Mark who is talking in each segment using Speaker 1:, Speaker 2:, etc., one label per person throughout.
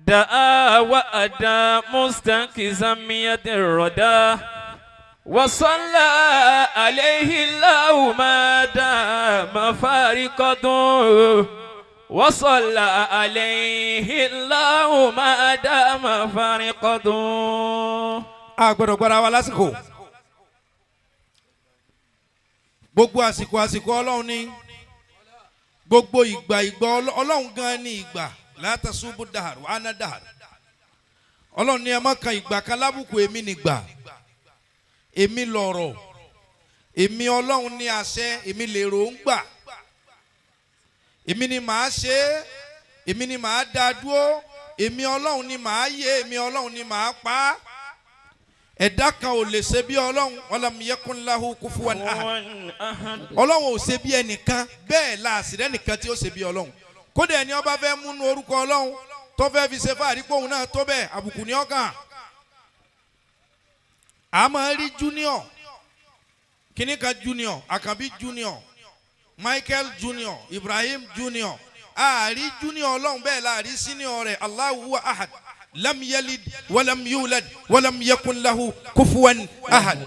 Speaker 1: دعا وأدى مستنكزا من يد الردى وصلى عليه الله ما دام فارقته وصلى عليه الله ما دام فارقته.
Speaker 2: agbọ́dọ̀ gbọ́dọ̀ wa lásìkò gbogbo àsìkò Ọlọ́run ni gbogbo ìgbà Ọlọ́run gan ni ìgbà látàṣubú dahar wà á ná dahar Ọlọ́run ni ẹ má kan ìgbà kan lábùkù èmi nìgbà èmi lọ̀rọ̀ èmi Ọlọ́run ní àṣẹ èmi lèrò ń gbà èmi ni màá ṣe èmi ni màá dá dúró èmi Ọlọ́run ni màá yé èmi Ọlọ́run ni màá pa ẹ̀dá kan ò lè ṣe bí Ọlọ́run walam yakun lahu kufuwan ahad Ọlọ́run ò ṣe bí ẹnìkan bẹ́ẹ̀ láàsìrẹ́ nìkan tí ó ṣe bí Ọlọ́run kódà ẹni ó bá fẹ́ múnú orúkọ Ọlọ́run tó fẹ́ fi ṣe fáàrí pòun náà tó bẹ́ẹ̀ àbùkù ní ọkàn a máa rí junior kìnìkan junior Àkànbí junior Michael junior Ibrahim junior àárí junior Ọlọ́run bẹ́ẹ̀ láàrí senior rẹ̀ Allahu huwa ahad lam yalid walam yulad walam yakun lahu kufuwan ahad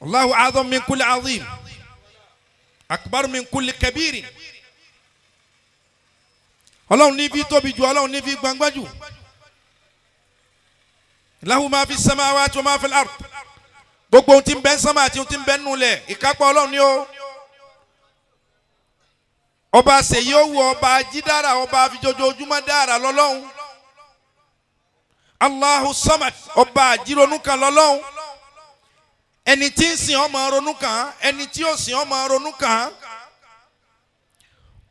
Speaker 2: Allahu a'zam min kulli azim akbar min kulli kabir Ọlọ́run ní fi tóbi jù Ọlọ́run ní fi gbangba jù lahu ma fi samawati wa ma fi al-ard gbogbo ohun tí ń bẹ ń sánmà àti ohun tí ń bẹ nínú ilẹ̀ ìkápá Ọlọ́run ni ó ọba ṣèyí owó ọba jídára ọba àfijojoojúmọ́ dára lọ́lọ́run Allahu samad ọba àjíronú kan lọ́lọ́run ẹni tí ń sìn ọmọ ronú kan ẹni tí ó sìn ọmọ ronú kan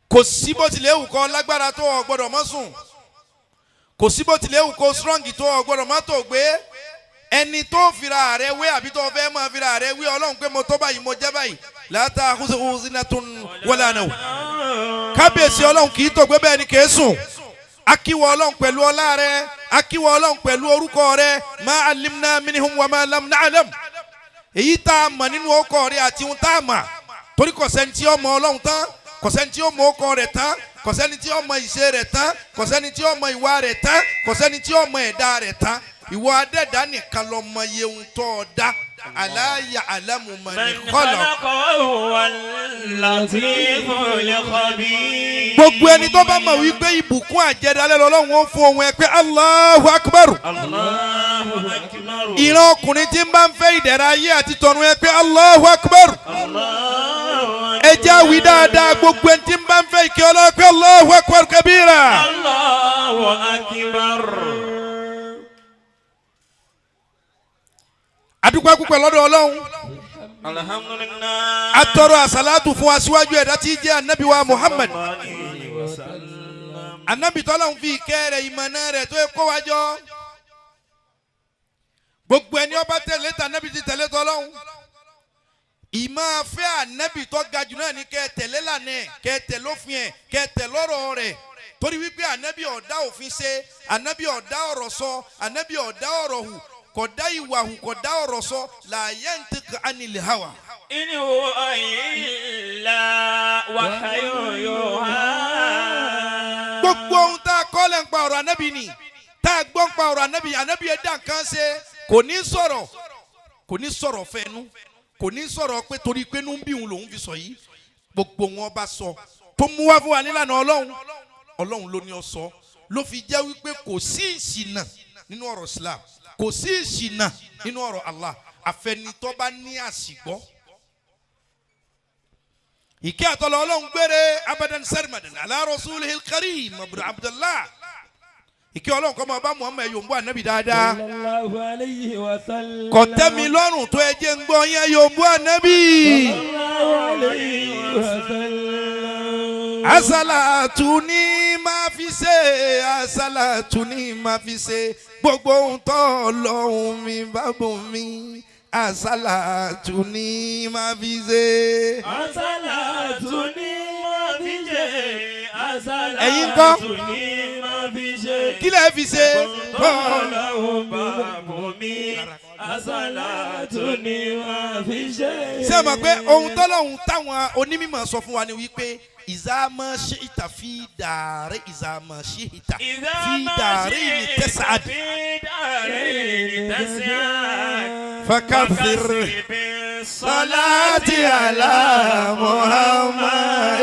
Speaker 2: kò sí bó tilẹ̀ wù kó lágbára tó o gbọ́dọ̀ mọ́ sùn kò sí bó tilẹ̀ wù kó strong tó o gbọ́dọ̀ mọ́ tó gbé ẹni tó fira rẹ̀ wé àbí tó fẹ́ mọ́ fira rẹ̀ wé Ọlọ́run pé mo tó báyìí mo jẹ́ báyìí la ta'khuzuhu sinatun wala nawm kábíyèsí Ọlọ́run kì í tó gbé bẹ́ẹ̀ ni kì í sùn akíwọ Ọlọ́run pẹ̀lú ọlá rẹ̀ akíwọ Ọlọ́run pẹ̀lú orúkọ rẹ̀ ma alimna minhum wa ma lam na'lam èyí tá a mọ̀ nínú ọkọ rẹ̀ àti ohun tá a mọ̀ torí kò sẹ́ni tí ó mọ̀ Ọlọ́run tán kò sẹ́ni tí ó mọ̀ ọkọ rẹ̀ tán kò sẹ́ni tí ó mọ̀ ìṣe rẹ̀ tán kò sẹ́ni tí ó mọ̀ ìwà rẹ̀ tán kò sẹ́ni tí ó mọ̀ ẹ̀dá rẹ̀ tán ìwọ adẹ́dá nìkan ló mọ̀ iye ohun tó o dá ala ya'lamu man khalaqa gbogbo ẹni tó bá mọ̀ wípé ìbùkún àjẹdálẹ́ lọ́lọ́run ó fún ohun ẹ pé Allahu akbar ìran ọkùnrin tí ń bá ń fẹ́ ìdẹ̀ra ayé àti tọ̀run ẹ pé Allahu akbar ẹ jẹ́ àwí dáadáa gbogbo ẹni tí ń bá ń fẹ́ ìkẹ́ Ọlọ́run pé Allahu akbar kabira.
Speaker 1: Allahu akbar.
Speaker 2: adúpẹ́ púpọ̀ lọ́dọ̀ Ọlọ́run
Speaker 1: alhamdulillah
Speaker 2: atọrọ àsàlátù fún aṣíwájú ẹ̀dá tí jẹ́ anabi wa Muhammad anabi tọ́lọ́run fi ìkẹ́ rẹ̀ ìmọ̀nà rẹ̀ tó yẹ kó wájọ́ gbogbo ẹni ó bá tẹ̀lé tànàbí ti tẹ̀lé tọ́lọ́run ìmọ̀ afẹ́ anabi tó ga jù náà ní kẹ́ tẹ̀lé lànà ẹ̀ kẹ́ tẹ̀lé òfin ẹ̀ kẹ́ tẹ̀lé ọ̀rọ̀ rẹ̀ torí wípé anabi ó dá òfin ṣe anabi ó dá ọ̀rọ̀ sọ anabi ó dá ọ̀rọ̀ hù kò dá ìwà hù kò dá ọ̀rọ̀ sọ la yantiqu anil hawa.
Speaker 1: in huwa illa wahyun yuha.
Speaker 2: gbogbo ohun tá a kọ́ lẹ́ ń pa ọ̀rọ̀ anabi ni tá a gbọ́ ń pa ọ̀rọ̀ anabi anabi ẹ̀dá nǹkan ṣe kò ní sọ̀rọ̀ fẹ́nu kò ní sọ̀rọ̀ pé torí pé inú ń bí òun lòun fi sọ yìí gbogbo wọn bá sọ tó mú wá fún wa nílànà Ọlọ́run ló ní ọ sọ ló fi jẹ́ wípé kò sí ìṣìnà nínú ọ̀rọ̀ Islam kò sí ìṣìnà nínú ọ̀rọ̀ Allah àfẹnitọ́ bá ní àsìgbọ́. ìkẹ́ àtọ́lọ́ Ọlọ́run gbére abadan sẹ́rìmàdàn ala rasulihil karim abu abdullah ìkẹ́ Ọlọ́run kọ́ máa bá Muhammad yòǹbó ànábì dáadáa
Speaker 3: sallallahu alayhi wa sallam
Speaker 2: kò tẹ́mi lọ́rùn tó ẹ jẹ́ ń gbọ́ yẹn yòǹbó ànábì
Speaker 3: sallallahu alayhi wa sallam
Speaker 2: asalatu ni máa fi ṣe asalatu ni máa fi ṣe gbogbo ohun tó Ọlọ́run mi bá bùn mi asalatu ni máa fi ṣe.
Speaker 3: asalatu ni máa fi ṣe
Speaker 2: ẹ̀yin kọ́
Speaker 3: Tuni ma fi ṣe.
Speaker 2: kí lẹ fi ṣe.
Speaker 3: Ọlọ́run bá bùn mí. Àsàlátù ni ma fi ṣe.
Speaker 2: ṣé ẹ mọ̀ pé ohun tọ́lọ́hun táwọn onímọ̀ sọ fún wa ni wípé ìzámọ̀ ṣe ìta fi dàrí ìzámọ̀ ṣe ìta fi dàrí ní tẹ̀sán. فكثر صلاتي على محمد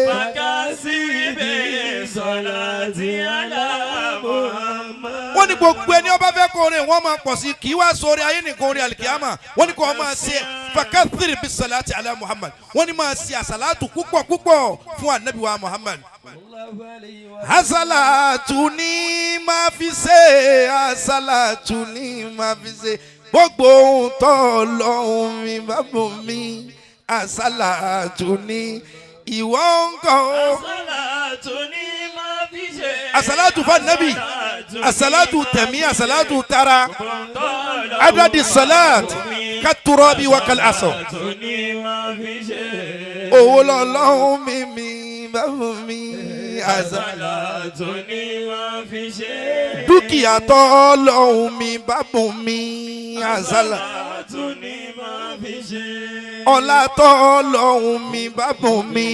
Speaker 3: فكثر صلاتي على محمد.
Speaker 2: wọ́n ní gbogbo ẹni ọba fẹ́ kọrin wọ́n máa pọ̀ sí kì í wá sórí ayé nìkan orí alikiyama wọ́n ní kò máa ṣe fakathiri bi salati ala muhammad wọ́n ní máa ṣe àsàlátù púpọ̀ púpọ̀ fún anabi wa muhammad. àsàlátù ni máa fi ṣe àsàlátù ni máa fi ṣe gbogbo ohun tó lọ́hùn mi bábò mi àsàlátù ni ìwọ ń kọ́.
Speaker 3: Àsàlátù ni ma fi ṣe.
Speaker 2: àsàlátù fún anabi àsàlátù tẹ̀mí àsàlátù tara adadi salat katurabi wa kal aso.
Speaker 3: Àsàlátù ni ma fi ṣe.
Speaker 2: owó lọ́lọ́hún mímí báwo mi
Speaker 3: Àsàlátù ni ma fi ṣe.
Speaker 2: dúkìá tọ́ lọ́hún mi báwo mi àsàlá.
Speaker 3: Àsàlátù ni ma fi ṣe.
Speaker 2: ọlá tọ́ lọ́hún mi báwo mi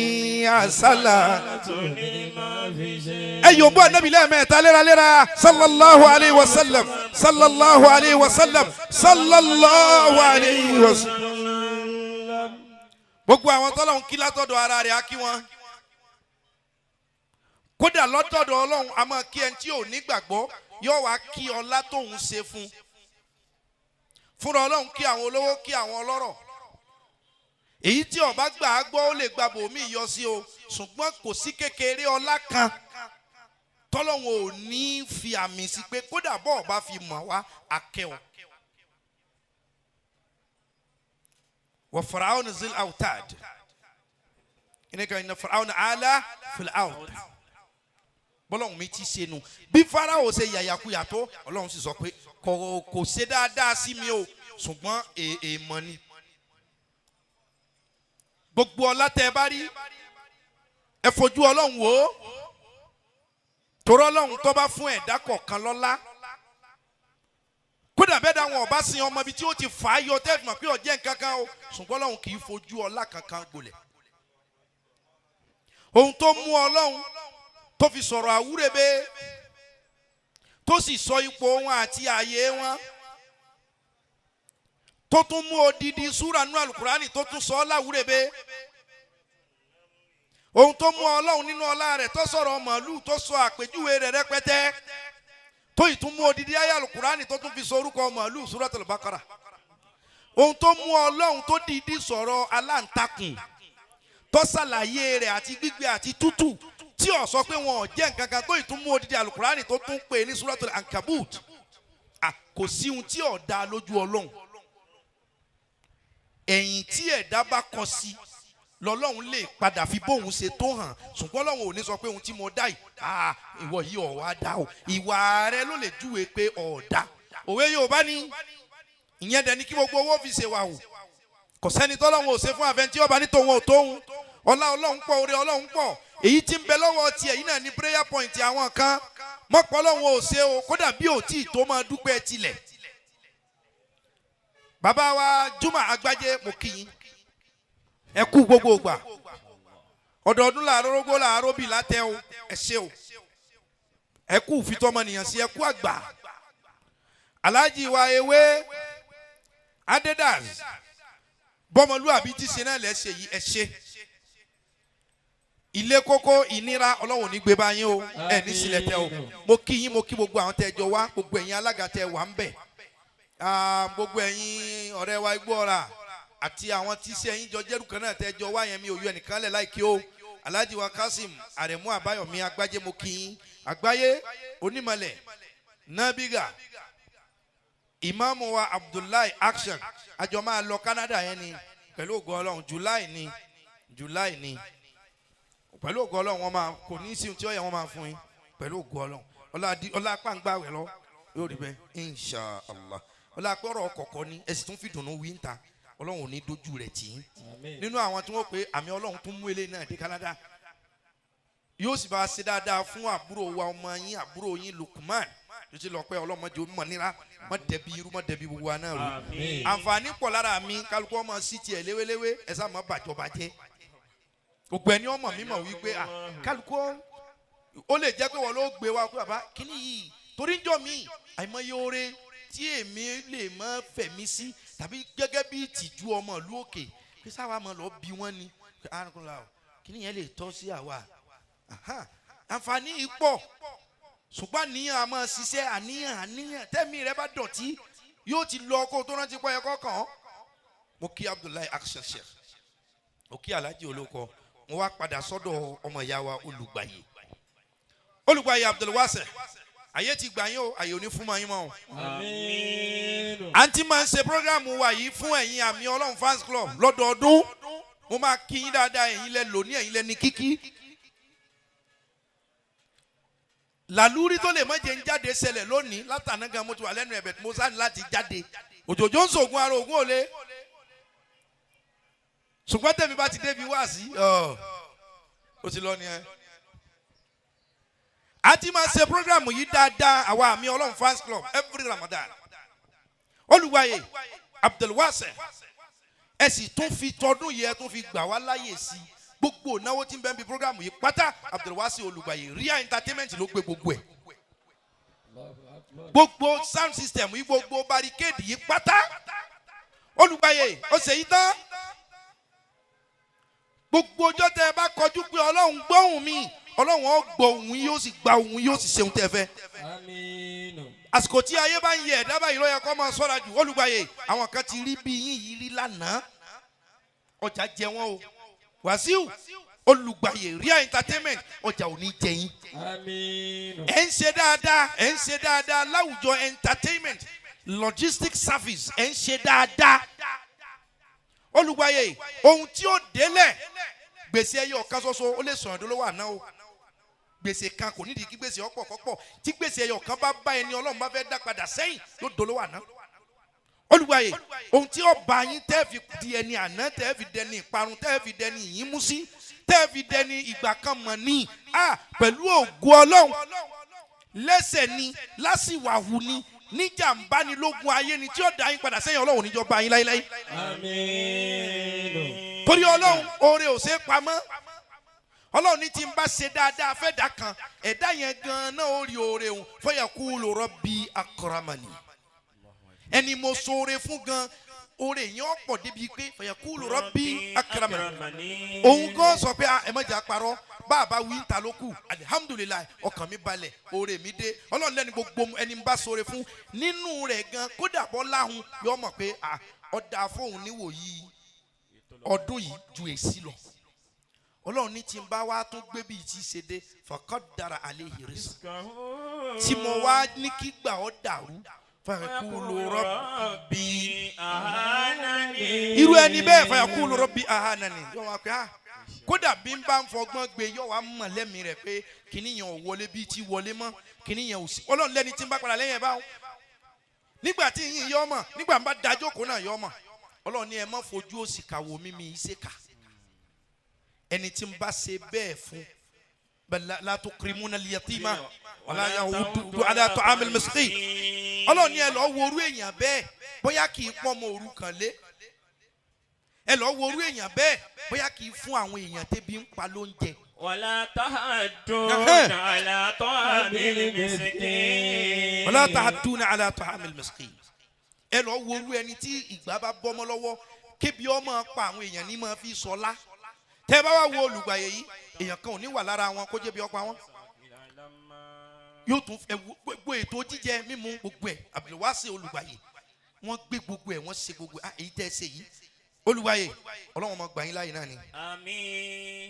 Speaker 2: àsàlá.
Speaker 3: Àsàlátù ni ma fi ṣe.
Speaker 2: ẹ yóò bọ́ anabi lẹ́ẹ̀mẹ́ta léraléra sallallahu alayhi wa sallam sallallahu alayhi wa sallam sallallahu alayhi wa sallam. gbogbo àwọn tọ́lọ́hún kí látọ̀dọ̀ ara rẹ̀ á kí wọn. kódà lọ́tọ̀dọ̀ ọlọ́run a máa kí ẹni tí ò ní gbàgbọ́ yóò wá kí ọlá tóun ṣe fún. fúnra ọlọ́run kí àwọn olówó kí àwọn ọlọ́rọ̀. èyí tí ó bá gbà á gbọ́ ó lè gba bòmí yọ sí o ṣùgbọ́n kò sí kékeré ọlá kan tọ́lọ́run ò ní fi àmì sí pé kódà bọ́ ọba fi mọ̀ wá akẹ́wọ̀. wa Fir'aun zil autad inna Fir'aun ala fil ard bọ́lọ́run mi ti ṣe nu bí Fáráò ṣe yàyàkuyà tó ọlọ́run sì sọ pé kò ṣe dáadáa sí mi o ṣùgbọ́n èèmọ̀ ni. gbogbo ọlá tẹ ẹ bá rí ẹ fojú ọlọ́run wò ó torí ọlọ́run tó bá fún ẹ̀dá kọ̀ọ̀kan lọ́lá kódà bẹ́ẹ̀ dáwọn ọba sin ọmọ ibi tí ó ti fà á yọ tẹ́ẹ̀fì mọ̀ pé ọ̀jẹ̀ nǹkan kan o ṣùgbọ́n ọlọ́run kì í fojú ọlá kankan gbolẹ̀. ohun tó mú ọlọ́run tó fi sọ̀rọ̀ àwúrẹ́bẹ́ tó sì sọ ipò wọn àti ààyè wọn tó tún mú odidi súra nínú alukurani tó tún sọ ọ́ láwúrẹ́bẹ́ ohun tó mú ọlọ́run nínú ọlá rẹ̀ tó sọ̀rọ̀ màálù tó sọ àpèjúwe rẹ̀ rẹpẹtẹ tó ìtún mú odidi ayé alukurani tó tún fi sọ orúkọ màálù Suratul Baqara ohun tó mú ọlọ́run tó dìídì sọ̀rọ̀ aláǹtakùn tó ṣàlàyé rẹ̀ àti gbígbé àti tútù tí ó sọ pé wọn ò jẹ́ nǹkan kan tó ìtún mú odidi alukurani tó tún pè ní Suratul Ankabut kò sí ohun tí ó dá lójú ọlọ́run ẹ̀yìn tí ẹ̀dá bá kọ sí lọ́lọ́run lè padà fi bóun ṣe tó hàn ṣùgbọ́n Ọlọ́run ò ní sọ pé ohun tí mo dá yìí ìwọ yìí ọ̀ wá dá o ìwà rẹ ló lè júwe pé ọ̀ dá òwe Yorùbá ní ìyẹn dẹ̀ ní kí gbogbo owó fi ṣe wà o kò sẹ́ni tọ́lọ́run ò ṣe fún àfẹnití ọba ní tòun ò tóun ọlá Ọlọ́run pọ̀ oore Ọlọ́run pọ̀ èyí tí ń bẹ lọ́wọ́ tiẹ̀ yìí náà ní prayer point àwọn kan mọ́pọ̀ Ọlọ́run ò ṣe o kódà bí ò tí ì tó máa dúpẹ́ tilẹ̀ bàbá wa Juma Agbájé mo kí yín ẹ kú gbogbo gbà ọdọọdún làárọ̀ rógbó làárọ̀ bì látẹ o ẹ ṣe o ẹ kú fitọmọnìyàn sí ẹ kú àgbà Alhaji wa ewé Adedas bọmọlúwàbí ti ṣe náà lẹsẹ yìí ẹ ṣe ilé kókó ìnira Ọlọ́run ní gbé báyìí o ẹ ní sílẹ̀ tẹ o mo kí yín mo kí gbogbo àwọn tẹ jọ wá gbogbo ẹ̀yin alága tẹ wà ń bẹ gbogbo ẹ̀yin ọ̀rẹ́ wa igbó ọ̀rà àti àwọn tí iṣẹ́ yín jọ jẹ́rù kan náà tẹ́jọ wá yẹn mi ò yọ ẹnìkan lẹ̀ láìkí o Alhaji wa Kasim Aremu Abayomi Agbájé mo kí yín Àgbáyé Onímọ̀lẹ̀ Nabiga Ìmáàmù wa Abdullahi Action àjọ máa lọ Canada yẹn ni pẹ̀lú ògo Ọlọ́run July ni pẹ̀lú ògo Ọlọ́run wọn máa kò ní í sí tí ó yẹ wọn máa fún yín pẹ̀lú ògo Ọlọ́run ọlá pàǹgbà wẹ̀ lọ yóò rí bẹ́ẹ̀ inshallah ọlá pọ̀rọ̀ ọkọ̀ọ̀kọ̀ ni ẹ sì tún fi dùnú wí ń ta Ọlọ́run ò ní dojú rẹ̀ tì í nínú àwọn tí wọ́n pe àmì Ọlọ́run tún mú eléyìí náà dé Canada yóò sì bá ṣe dáadáa fún àbúrò wa ọmọ yín àbúrò yín Lukman yóò ti lọ pé ọlọ́mọdé mọ̀ nira mọ̀ dẹ̀bi irú mọ̀ dẹ̀bi gbogbo wa náà rú àǹfààní pọ̀ lára mi kálukú ọmọ sí tiẹ̀ léwéléwé ẹ sá mọ́ bàjọ́bàjẹ́ gbogbo ẹni ọmọ mi mọ̀ wípé kálukú ó lè jẹ́ pé wọ́n ló gbé wa pé bàbá kíní yìí torí ń jọ mí àìmọye oore tí èmi lè mọ fẹ̀mí sí tàbí gẹ́gẹ́ bí ìtìjú ọmọ ìlú òkè pé sáwa mọ̀ lọ bí wọ́n ni kíní yẹn lè tọ́ sí àwa àǹfààní yìí pọ̀ ṣùgbọ́n àníyàn a máa ṣiṣẹ́ àníyàn tẹ́mi rẹ bá dọ̀tí yóò ti lọ kó tó rántí pọ́ ẹ̀kọ́ kàn án. mo kí Abdullahi action Sheikh mo kí Alhaji olóko mo wá padà sọ́dọ̀ ọmọ ìyá wa olùgbàyè Abdulwase ayé ti gbà yín o ayé ò ní fún ma yín mọ́ o. àmín. àǹtí máa ń ṣe programu wa yìí fún ẹ̀yin àmì Ọlọ́run fans club lọ́dọọdún mo máa kí yín dáadáa ẹ̀yin lẹ lò ní ẹ̀yin lẹ ní kíkí. làlúrí tó lè mọ̀jẹ̀ ń jáde ṣẹlẹ̀ lónìí látàná gan mo ti wà lẹ́nu ẹ̀bẹ̀ mo sáà ní láti jáde òjòjò ń sògùn ara ògùn òle ṣùgbọ́n tẹ̀mí bá ti débi wá sí ó ti lọ nìyẹn. a ti máa ṣe programu yìí dáadáa àwa àmì Ọlọ́run fans club every Ramadan olùwàyè Abdulwase ẹ sì tún fi tọdún yẹ tún fi gbà wá láyè sí i gbogbo náwó tí ń bẹ ń bi programu yìí pátá Abdulwase olùgbàyè Ria entertainment ló gbé gbogbo ẹ̀ gbogbo sound system yìí gbogbo barricade yìí pátá olùgbàyè ó ṣe yìí tán gbogbo ọjọ́ tẹ ẹ bá kọjú pé Ọlọ́run gbóhùn mi Ọlọ́run ó gbọ́ ohùn yóò sì gba ohùn yóò sì ṣe ohun tẹ fẹ́. Àmín. àsìkò tí ayé bá ń yẹ ẹ̀dá báyìí ló yẹ kó máa ṣọ́ra jù olùgbàyè àwọn kan ti rí bí yín yìí rí lánàá ọjà jẹ wọn o Wàsíù olùgbàyè Ria entertainment ọjà ò ní jẹ yín. Àmín. ẹ ń ṣe dáadáa láwùjọ entertainment logistics service ẹ ń ṣe dáadáa olùgbàyè ohun tí ó délẹ̀ gbèsè ẹyọ kan ṣoṣo ó lè sọ̀rọ̀ dólówó àná o gbèsè kan kò nídìí kí gbèsè ọ̀pọ̀ kọ́pọ̀ tí gbèsè ẹyọ kan bá bá ẹni Ọlọ́run bá fẹ́ dá padà sẹ́yìn ló dólówó àná olùgbàyè ohun tí ó bá yín tẹ́ fi di ẹni àná tẹ́ fi dẹni ìparun tẹ́ fi dẹni ìyínmúsí tẹ́ fi dẹni ìgbà kan mọ̀ ní pẹ̀lú ògo Ọlọ́run lẹ́sẹ̀ ni lásìwàhù ni níjàmbá ni lógun ayé ni tí ó dá yín padà sẹ́yìn Ọlọ́run níjọba yín láíláí. Àmín. torí Ọlọ́run oore ò ṣe pamọ́ Ọlọ́run ní tí ń bá ṣe dáadáa fẹ́ dà kan ẹ̀dá yẹn gan-an náà ó rí oore òun fayaqulu rabbi akramani ẹni mo ṣoore fún gan oore yẹn ọ̀pọ̀ débi pé fayaqulu rabbi akramani òun gan sọ pé ẹ má jà parọ́ bàbá wí ń ta ló kù alihamudulilayi ọkàn mi balẹ̀ oore mi dé Ọlọ́run lẹ́ni gbogbo ẹni bá ṣoore fún nínú rẹ̀ gan kódà bọ́ láhùn yọ mọ̀ pé ọ̀dà fóun níwòyí ọdún yìí ju èsì lọ Ọlọ́run ní tí n bá wá tún gbé bíi tí ṣe dé faqaddara alayhi rizqahu tí mo wá ní kí gbà ọ́ dàrú fayaqulu rabbi ahanani irú ẹni bẹ́ẹ̀ fayaqulu rabbi ahanani yọ wá pé kódà bí n bá ń fọgbọ́n gbé yọ wá mọ̀ lẹ́mìí rẹ̀ pé kíní yẹn ò wọlé bíi tí wọlé mọ́ kíní yẹn ò sí Ọlọ́run lẹ́ni tí n bá padà lẹ́yìn ẹ̀ báwọn nígbà tí yín yọ mọ̀ nígbà n bá dájókòó náà yọ mọ̀ Ọlọ́run ní ẹ má fojú òsì kàwọ́ mímí ìṣèkà ẹni tí n bá ṣe bẹ́ẹ̀ fún la tukrimuna al-yatima wala yahudu ala ta'am al-miskin Ọlọ́run ní ẹ lọ́ọ́ wo orú èèyàn bẹ́ẹ̀ bóyá kì í pọ́n ọmọ òrukàn lé ẹ lọ́ọ́ wo orú èèyàn bẹ́ẹ̀ bóyá kì í fún àwọn èèyàn tẹ́bi ń pa lóúnjẹ.
Speaker 1: wala tahadduna ala ta'amil miskin.
Speaker 2: wala tahadduna ala ta'amil miskin. ẹ lọ́ọ́ wo orú ẹni tí ìgbà bá bọ́mọ́ lọ́wọ́ kébi ọmọ pa àwọn èèyàn ní máa fi sọlá tẹ́ bá wá wo olùgbàyè yìí èèyàn kan ò ní wà lára wọn kó jẹ́ bí ọpa wọn yóò tún gbogbo ètò jíjẹ mímu gbogbo ẹ̀ Abdulwase olùgbàyè wọ́n gbé gbogbo ẹ̀ wọ́n ṣe gbogbo èyí tẹ́ ẹ ṣe yìí olùgbàyè Ọlọ́run máa gbà yín láyè náà ni
Speaker 1: àmín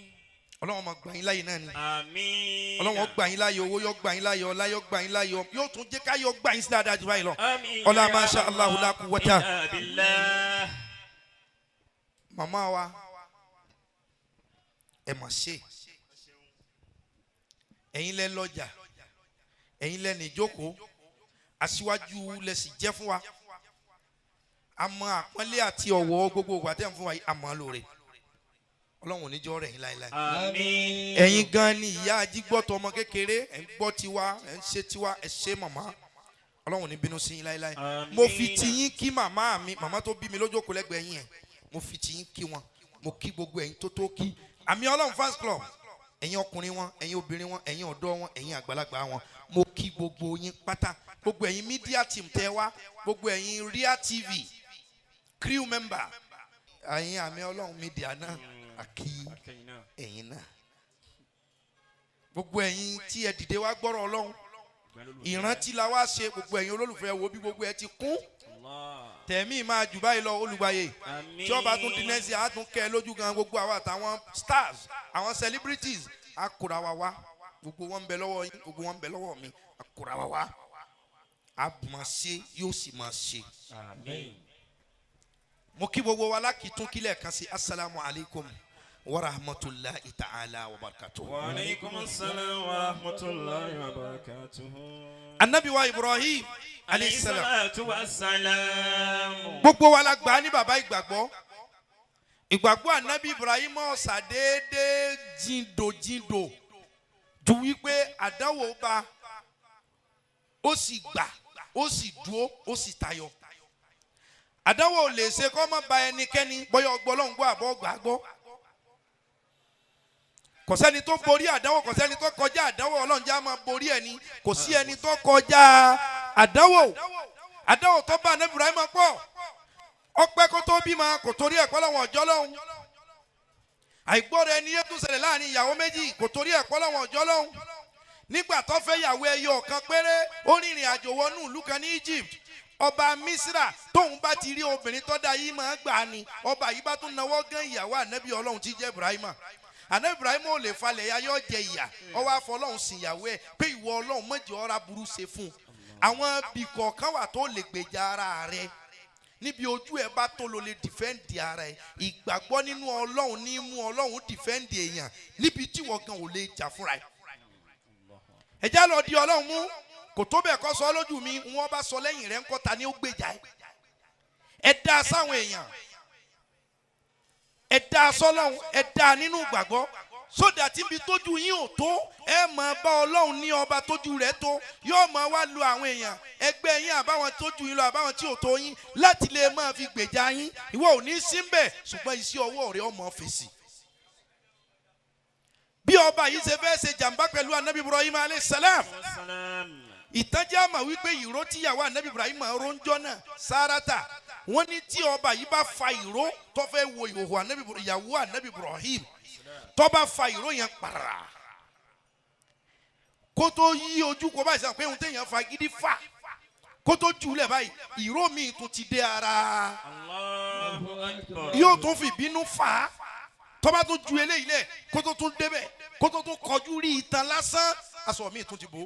Speaker 2: Ọlọ́run máa gbà yín láyè náà ni
Speaker 1: àmín
Speaker 2: Ọlọ́run gbà yín láyè owó yóò gbà yín láyè ọlá yóò gbà yín láyè yóò tún jẹ́ ká yóò gbà yín sí dáadáa jù báyìí lọ ọlá masha Allahu la quwwata màmá wa ẹ mà ṣe ẹ̀yin lẹ lọ́jà ẹ̀yin lẹ níjókòó aṣíwájú lẹ sì jẹ́ fún wa àmọ́ àpọ́nlé àti ọ̀wọ̀ gbogbo ìgbà tẹ́ ń fún wa yìí àmọ́ lóore ọlọ́run ò ní jọ́ rẹ̀ yín láéláé.
Speaker 1: Àmín.
Speaker 2: ẹ̀yin gan ni ìyá ajígbọ́tọ̀ ọmọ kékeré ẹ̀ ń gbọ́ tiwa ẹ̀ ń ṣe tiwa ẹ̀ ṣe màmá ọlọ́run ò ní bínú sí yín láéláé. mo fi tiyín kí màmá mi màmá tó bí mi lójókòó lẹ́gbẹ̀ẹ́ yín ẹ̀ mo fi tiyín kí wọn mo kí gbogbo ẹ̀yin tó kí àmì ọlọ́run fans club ẹ̀yin ọkùnrin wọn ẹ̀yin obìnrin wọn ẹ̀yin ọ̀dọ́ wọn ẹ̀yin àgbàlagbà wọn mo kí gbogbo yín pátá gbogbo ẹ̀yin media team tẹ́ wá gbogbo ẹ̀yin Ria TV crew member ẹ̀yin àmì ọlọ́run media náà àkí ẹ̀yin náà gbogbo ẹ̀yin tí ẹ dìde wá gbọ́rọ̀ ọlọ́run ìrántí la wá ṣe gbogbo ẹ̀yin olólùfẹ́ wo bí gbogbo ẹ ti kún tẹ̀mí máa jù báyìí lọ olùgbàyè tí ọba tún di nẹ́sì àtún kẹ́ lójú gan gbogbo àwọn àtàwọn stars àwọn celebrities àkùrà wa wá gbogbo wọn ń bẹ lọ́wọ́ yín gbogbo wọn ń bẹ lọ́wọ́ mi àkùrà wa wá a máa ṣe yóò sì máa ṣe. mo kí gbogbo wa lákìtún kílẹ̀ kan sí asalaamu alaykum wa rahmatulahi ta'ala wa barakatuhu.
Speaker 3: Wa alaykum assalam wa rahmatullahi wa barakatuhu.
Speaker 2: anabi wa Ibrahim alayhi salam.
Speaker 1: Salatu wa salam.
Speaker 2: gbogbo wa la gbà ní bàbá ìgbàgbọ́ ìgbàgbọ́ anabi Ibrahim ọ̀sà déédéé jíndòjíndò ju wípé àdánwò bá ó sì gbà ó sì dúó ó sì tayọ àdánwò lè ṣe kọ́ mọ́ ba ẹnikẹ́ni bọ́yọ̀ ọgbọ́lọ́hún gbọ́ àbọ̀ gbàgbọ́ kò sẹ́ni tó borí àdánwò kò sẹ́ni tó kọjá àdánwò Ọlọ́run já máa borí ẹni kò sí ẹni tó kọjá àdánwò àdánwò tó bá anabi Ibrahim pọ̀ ọpẹ́ kó tó bímọ kò torí ẹ̀kọ́ lọ́wọ́ ọjọ́ lọ́hún àìgbọ́ra ẹni yé tún ṣẹlẹ̀ láàrin ìyàwó méjì kò torí ẹ̀kọ́ lọ́wọ́ ọjọ́ lọ́hún nígbà tó fẹ́ yàwó ẹyọ kan péré ó rìnrìn àjò wọnú ìlú kan ní Egypt ọba Misra tóun bá ti rí obìnrin tó dá yìí máa gbà ni ọba yìí bá tún náwó gán ìyàwó ànábì Ọlọ́run tí jẹ́ Ibrahim ànábì Ibrahim ò lè falẹ̀ ya yọ jẹ ìyà ọwọ́ afọ Ọlọ́run sìn ìyàwó ẹ̀ pé ìwọ Ọlọ́run mọ̀jẹ̀ ọ̀rá burú ṣe fún àwọn bìkọ̀ kan wà tó lè gbèjà ara rẹ̀ níbi ojú ẹ bá tó lo lè dìfẹ́ǹdì ara ẹ ìgbàgbọ́ nínú Ọlọ́run ní mú Ọlọ́run dìfẹ́ǹdì èèyàn níbi tí wọ́n gan ò lè jà fúnra ẹ. ẹ̀já lọ di Ọlọ́run mú kò tó bẹ́ẹ̀ kọ́ sọ lójú mi wọ́n bá sọ lẹ́yìn rẹ̀ ńkọ́ ta ni ó gbèjà ẹ. ẹ dá sáwọn èèyàn ẹ dá sọ́lọ́run ẹ dá nínú ìgbàgbọ́ sódà tí ibi tójú yín ò tó ẹ máa bá Ọlọ́run ní ọba tójú rẹ̀ tó yóò máa wá lu àwọn èèyàn ẹgbẹ́ yín àbáwọn tójú yín lọ àbáwọn tí ò tó yín láti lè máa fi gbèjà yín ìwọ ò ní sí mbẹ̀ ṣùgbọ́n iṣẹ́ ọwọ́ rẹ̀ ọmọ fèsì. bí ọba yìí ṣe fẹ́ ṣe jàǹbá pẹ̀lú anabi Ibrahim alayhi salam ìtànjẹ àmà wípé ìró tíyàwó anabi Ibrahim ronjọ́ náà Sárátà wọ́n ní tí ọba yìí bá fa ìró tó fẹ́ wo ìhòòhò ìyàwó anabi Ibrahim tó bá fa ìró yẹn pàrà kó tó yí ojú kó báyìí sàn pé ohun téèyàn fa gidi fà kó tó jùlẹ̀ báyìí ìró mi tún ti dé ara yóò tún fi bínú fà á tó bá tún ju eléyìí lẹ̀ kó tó tún débẹ̀ kó tó tún kọjú rí ìtàn lásán aṣọ mi tún ti bò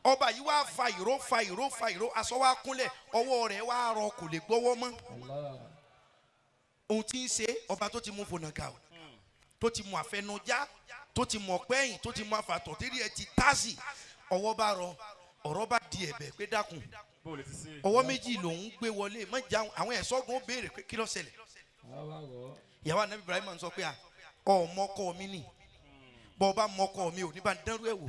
Speaker 2: ọba yìí wá fa ìró aṣọ wa kúnlẹ̀ ọwọ́ rẹ̀ wá rọ kò lè gbọ́wọ́ mọ́ ohun tí ń ṣe ọba tó ti mú fònàgà o tó ti mú àfẹnujá tó ti mọ̀ pẹ́yìn tó ti mú àfàtọ̀ tí rí ẹ ti tásì ọwọ́ bá rọ ọ̀rọ̀ bá di ẹ̀bẹ̀ pé dákun ọwọ́ méjì lòún gbé wọlé mọ́jà àwọn ẹ̀ṣọ́gun ó béèrè pé kí ló ṣẹlẹ̀ ìyàwó anabi Ibrahim sọ pé ọmọkọ mi nì bọ́ ọba mọ́kọ mi ò ní bá ń dẹ́rù ẹ̀ wò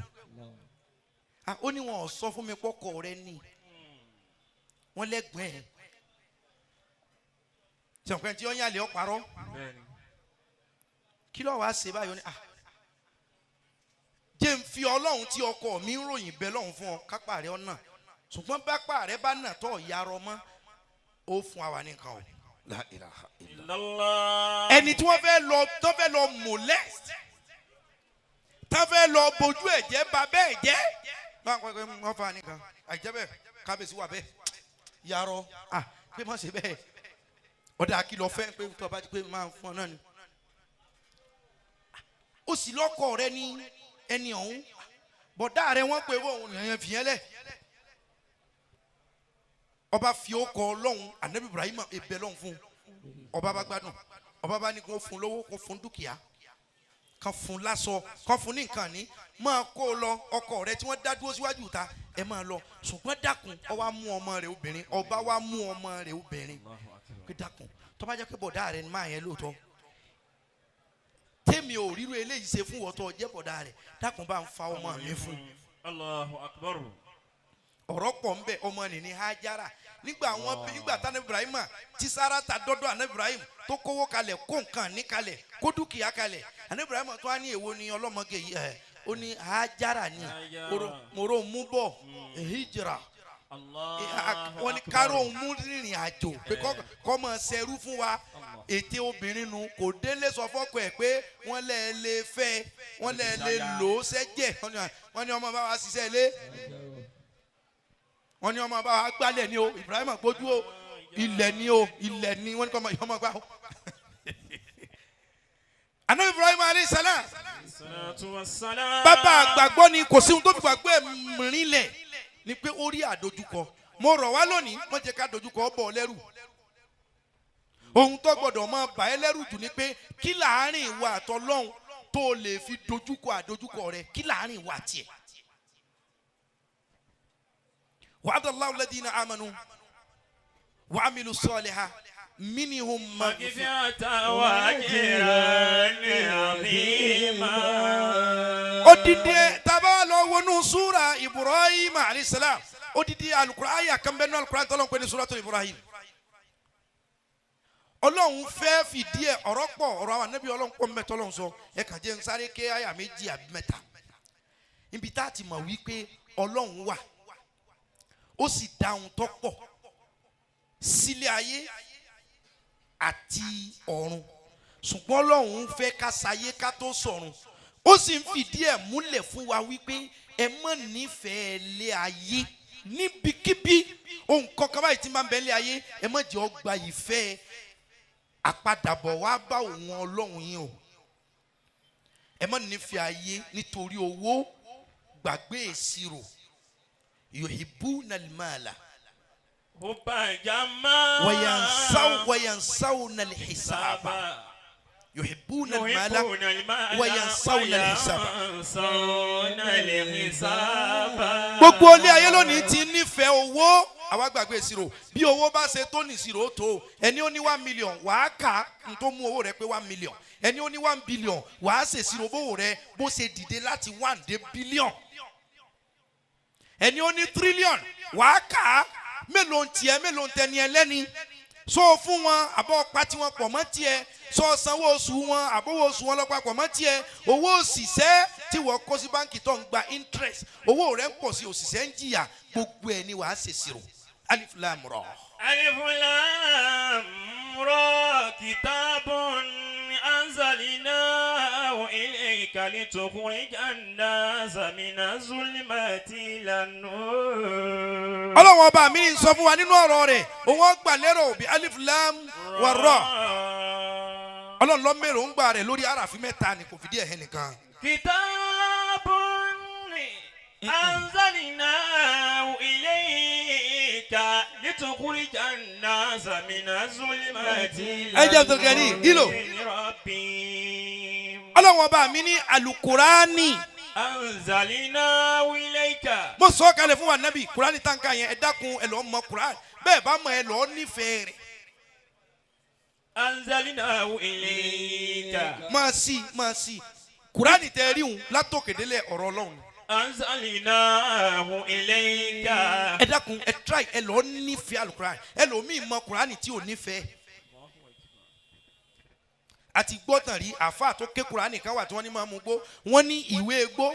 Speaker 2: ó ní wọn ò sọ fún mi pọ́kọ rẹ ní wọ́n lẹ́gbẹ̀ẹ́ ẹ̀ ṣàǹpẹ́ tí wọ́n yàn lé ọ́ parọ́ kí ló wàá ṣe báyọ̀ ni jẹ́ ń fi Ọlọ́run tí ọkọ mi ń ròyìn bẹ́ẹ̀ lọ́hùn fún ọ kápá rẹ ọ̀nà ṣùgbọ́n bápá rẹ bá nà tọ́ yarọ mọ́ ó fún àwa nìkan o la ilaha illallah ẹni tí wọ́n fẹ́ lọ molest tá fẹ́ lọ bójú ẹ̀jẹ̀ bá bẹ́ẹ̀ jẹ́ wọ́n fa nìkan àìjẹ́ bẹ́ẹ̀ kábíyèsí wà bẹ́ẹ̀ yarọ pé má ṣe bẹ́ẹ̀ ọ̀dà kìlọ̀ fẹ́ pé tó bá ti pé máa fún ọ náà ni ó sì lọ́kọ̀ rẹ ní ẹni ọ̀hún bọ̀dá rẹ wọ́n pè wọ́n yẹn fìyẹn lẹ̀ ọba fi ọkọ̀ Ọlọ́run anabi Ibrahim ebè lọ́hùn fún ọba bá gbádùn ọba bá ní kó fún lówó kó fún dúkìá kan fún láṣọ kan fún ní nǹkan ní máa kó lọ ọkọ rẹ tí wọ́n dá dúró síwájú ta ẹ máa lọ ṣùgbọ́n dákun ọba mú ọmọ rẹ obìnrin ọba wa mú ọmọ rẹ obìnrin pé dákun tó bá jẹ́ pé bọ̀dá rẹ máa yẹn lóòótọ́ tèmi ò ríru eléyìí ṣe fún ọ̀tọ̀ ọjẹ́ bọ̀dá rẹ̀ dákun bá ń fa ọmọ mi fún.
Speaker 3: Allahu akbar.
Speaker 2: ọ̀rọ̀ pọ̀ ń bẹ ọmọ nìní Hajara nígbà tán Ibrahim tí Sárátà dọ́dọ̀ àná Ibrahim tó kówó kalẹ̀ kó nǹkan ní kalẹ̀ kó dúkìá kalẹ̀ àná Ibrahim tó wá ní èwo ni ọlọ́mọge yìí ó ní Hajara ni mòró mú bọ̀ hijra wọ́n ní káró mú rìnrìn àjò pé kọ́ mọ̀ ṣerú fún wa ète obìnrin nu kò délé sọ fọ́kọ ẹ̀ pé wọ́n lè lè fẹ́ wọ́n lè lè lò ó sẹ́jẹ̀ wọ́n ní ọmọ bá wa ṣiṣẹ́ ilé wọ́n ní ọmọ bá wa gbálẹ̀ ni o Ibrahim gbójú o ilẹ̀ ni o ilẹ̀ ni wọ́n ní kọ́ ọmọ gbá o. àná Ibrahim alayhi salam bàbá àgbàgbọ́ ni kò sí ohun tó fi gbàgbọ́ mìíràn lẹ̀ ni pé ó rí àdójúkọ mo rọ̀ wá lónìí wọ́n jẹ́ ká dojúkọ bọ̀ lẹ́rù ohun tó gbọ́dọ̀ máa bà ẹ́ lẹ́rù jù ni pé kí láàárín ìwà àtọlọ́hun tó lè fi dojúkọ àdójúkọ rẹ kí láàárín ìwà tiẹ̀. wa'adallahu alladhina amanu wa amilu saliha minhum
Speaker 1: maghfiratan wa ajran azima.
Speaker 2: odidi taba lọ wọnú súra Ibrahim alayhi salam odidi alukura aya kan bẹ nínú alukura tọ́lọ́ pé ní suratul Ibrahim. Ọlọ́run fẹ́ fìdí ẹ̀ ọ̀rọ̀ pọ̀ ọ̀rọ̀ àwọn ànábì Ọlọ́run pọ̀ mẹ́ta Ọlọ́run sọ ẹ kàn jẹ́ nsáré ké àyà méjì àbí mẹ́ta níbi tá a ti mọ̀ wípé Ọlọ́run wà ó sì dáhùn tó pọ̀ sílé ayé àti ọ̀run ṣùgbọ́n Ọlọ́run fẹ́ ká sayé ká tó sọ̀run ó sì ń fìdí ẹ̀ múlẹ̀ fún wa wípé ẹ mọ̀ nífẹ̀ẹ́ lé ayé níbikíbi ohun kankan báyìí tí máa ń bẹ lé ayé ẹ mọ̀ jẹ́ ọgbà ìfẹ́ àpadàbọ̀ wá bá òun Ọlọ́run yín o ẹ mọ̀ nífẹ̀ẹ́ ayé nítorí owó gbàgbé ìṣirò yuhibbuna al-mala wayansawna al-hisaba yuhibbuna al-mala wayansawna al-hisaba. gbogbo ilé ayé lónìí ti nífẹ̀ẹ́ owó àwa gbàgbé ìṣirò bí owó bá ṣe tó ní ìṣirò tó ẹni ó ní 1 million wàá kà ń tó mú owó rẹ pé 1 million ẹni ó ní 1 billion wàá ṣèṣirò bówó rẹ bó ṣe dìde láti 1 dé billion ẹni ó ní trillion wàá kà á mélòó ń tiẹ̀ mélòó ń tẹni ẹlẹ́ni sọ fún wọn àbọ̀ pati wọn pọ̀ mọ́ tiẹ̀ sọ sanwó oṣù wọn àbọ̀wọ̀ oṣù wọn lọ́pàá pọ̀ mọ́ tiẹ̀ owó òṣìṣẹ́ tí wọ́n kó sí báńkì tó ń gba interest owó rẹ̀ ń pọ̀ sí òṣìṣẹ́ ń jìyà gbogbo ẹ̀ ni wàá ṣèṣirò alif lam ra.
Speaker 1: alif lam ra kitabun anzalnahu ilayka litukhrijan nasa mina zulmati ilan nur.
Speaker 2: Ọlọ́run ọba mi ń sọ fún wa nínú ọ̀rọ̀ rẹ̀ òun gbà lérò bí alif lam wa ra Ọlọ́run ló mèrò ń gbà rẹ̀ lórí àràfin mẹ́ta ni kò fìdí ẹ̀ hẹ́ nìkan.
Speaker 1: kitabun anzalnahu ilayka litukhrijan nasa mina zulmati
Speaker 2: ẹ jẹ́ tó kẹ́ni ìlò Ọlọ́run ọba mi ní alukurani
Speaker 1: anzalnahu ilayka.
Speaker 2: mo sọ kalẹ̀ fún wa nabi kurani tanka yẹn ẹ dákun ẹ lọ mọ kurani bẹ́ẹ̀ bá mọ ẹ lọ nífẹ̀ẹ́ rẹ̀.
Speaker 1: anzalnahu ilayka.
Speaker 2: máa sí kurani tẹ rí òun látòkèdélé ọ̀rọ̀ Ọlọ́run.
Speaker 1: anzalnahu ilayka.
Speaker 2: ẹ dákun ẹ try ẹ lọ nífẹ̀ẹ́ alukurani ẹ lọ mí mọ kurani tí ò nífẹ̀ẹ́. àti gbọ́tàn rí àfa tó ké kurani kan wà tí wọ́n ní máa mú gbó wọ́n ní ìwé egbó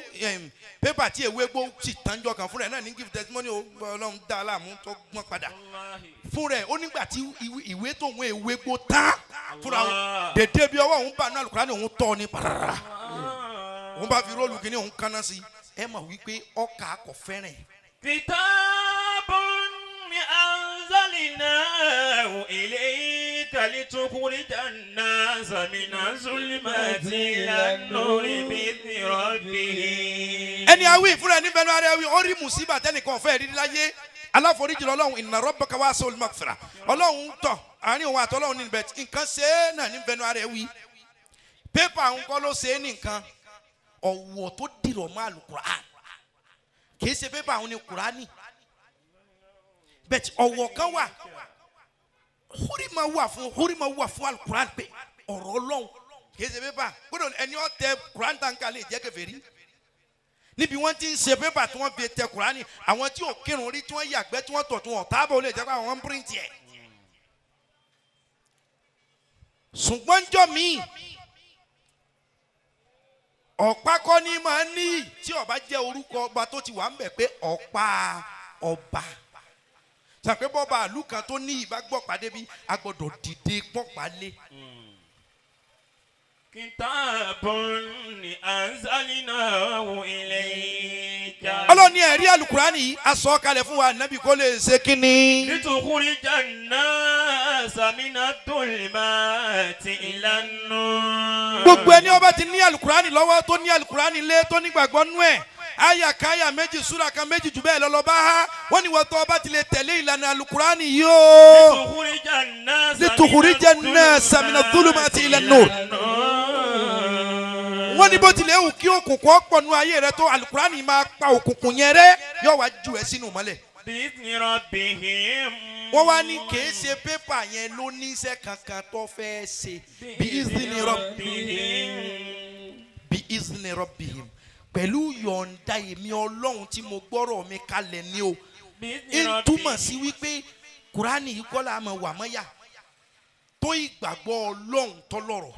Speaker 2: pépà tí ìwé egbó sì tánjọ kan fúnra ẹ̀ náà ní give testimony Ọlọ́run dá a láàmú tó gbọ́n padà fúnra ẹ̀ ó nígbà tí ìwé tó ń ìwé egbó tán fúnra dédé bí ọwọ́ òun bá náà alukurani òun tọ́ ni parara òun bá fi róòlù kìíní òun kaná sí ẹ mọ̀ wípé ọkà kò fẹ́ràn.
Speaker 1: kitabun anzalnahu ilayka litukhrijan nasa mina zulmati ilan nuri bi'izni rabbihim.
Speaker 2: ẹni awi fúnra ẹni bẹnu ara ẹwì ó rí mùsíbà tẹnìkan ọ̀fẹ́ rí láyé aláforíjì Ọlọ́run inna rabbaka wasi'ul maghfirah Ọlọ́run tọ̀ àárín òun àti Ọlọ́run níbẹ̀ nǹkan ṣe é náà ní bẹnu ara ẹwì pépà àwọn kọ́ ló ṣe é nìkan ọ̀wọ̀ tó dìrọ̀ mọ́ àlùkùránì kìí ṣe pépà àwọn ní kùránì bẹ́ẹ̀ ọ̀wọ̀ kan wà húrí máa wà fún àlùkùránì pé ọ̀rọ̀ Ọlọ́run kì í ṣe pépà gbọ́dọ̀ ẹni ó tẹ Quran tanka lè jẹ́ kèfèrí níbi wọ́n ti ń ṣe pépà tí wọ́n fi tẹ Quran àwọn tí ò kírun rí tí wọ́n yàgbẹ́ tí wọ́n tọ̀ tí wọ́n tábọ̀ lè jẹ́ pé àwọn ń print ẹ̀ ṣùgbọ́n jọ míì ọ̀pá kọ́ ni máa ń ní tí ọba jẹ́ orúkọ ọba tó ti wà ń bẹ̀ pé ọ̀pá ọba sàpé bọ́ba àlù kan tó ní ìbágbọ́ pàdé bí a gbọ́dọ̀ dìde pọ́pá lé.
Speaker 1: Kitabun anzalnahu ilayka.
Speaker 2: Ọlọ́ni ẹ̀rí alukurani yìí a sọ kalẹ̀ fún wa nàbí kó lè ṣe kínní.
Speaker 1: Litukhrijan nasa mina dhulumati ilan nur.
Speaker 2: Gbogbo ẹni ó bá ti ní alukurani lọ́wọ́ tó ní alukurani lé tó nígbàgbọ́ nú ẹ̀ aya káyà méjì súra kan méjì jù bẹ́ẹ̀ lọ́lọ́ bá ha wọ́n ní wọ́n tó ọba ti lè tẹ̀lé ìlànà alukurani yìí o. Litukhrijan nasa mina dhulumati ilan nur. Wọ́n ní bó tilẹ̀ wù kí òkùnkùn ọ̀pọ̀ nú ayé rẹ tó alukurani máa pa òkùnkùn yẹn rẹ́ yóò wá ju ẹ sínú mọ́lẹ̀.
Speaker 1: Bi'izni rabbihim.
Speaker 2: Wọ́n wá ní kìí ṣe pépà yẹn ló ní iṣẹ́ kankan tó fẹ́ ṣe. Bi'izni rabbihim. Bi'izni rabbihim. Pẹ̀lú yọ̀ǹda èmi Ọlọ́run tí mo gbọ́rọ̀ mi kalẹ̀ ni o. ń túmọ̀ sí wípé Kùránì yìí kọ́ la máa wà mọ́yà tó ìgbàgbọ́ Ọlọ́run tọ́lọ́rọ̀.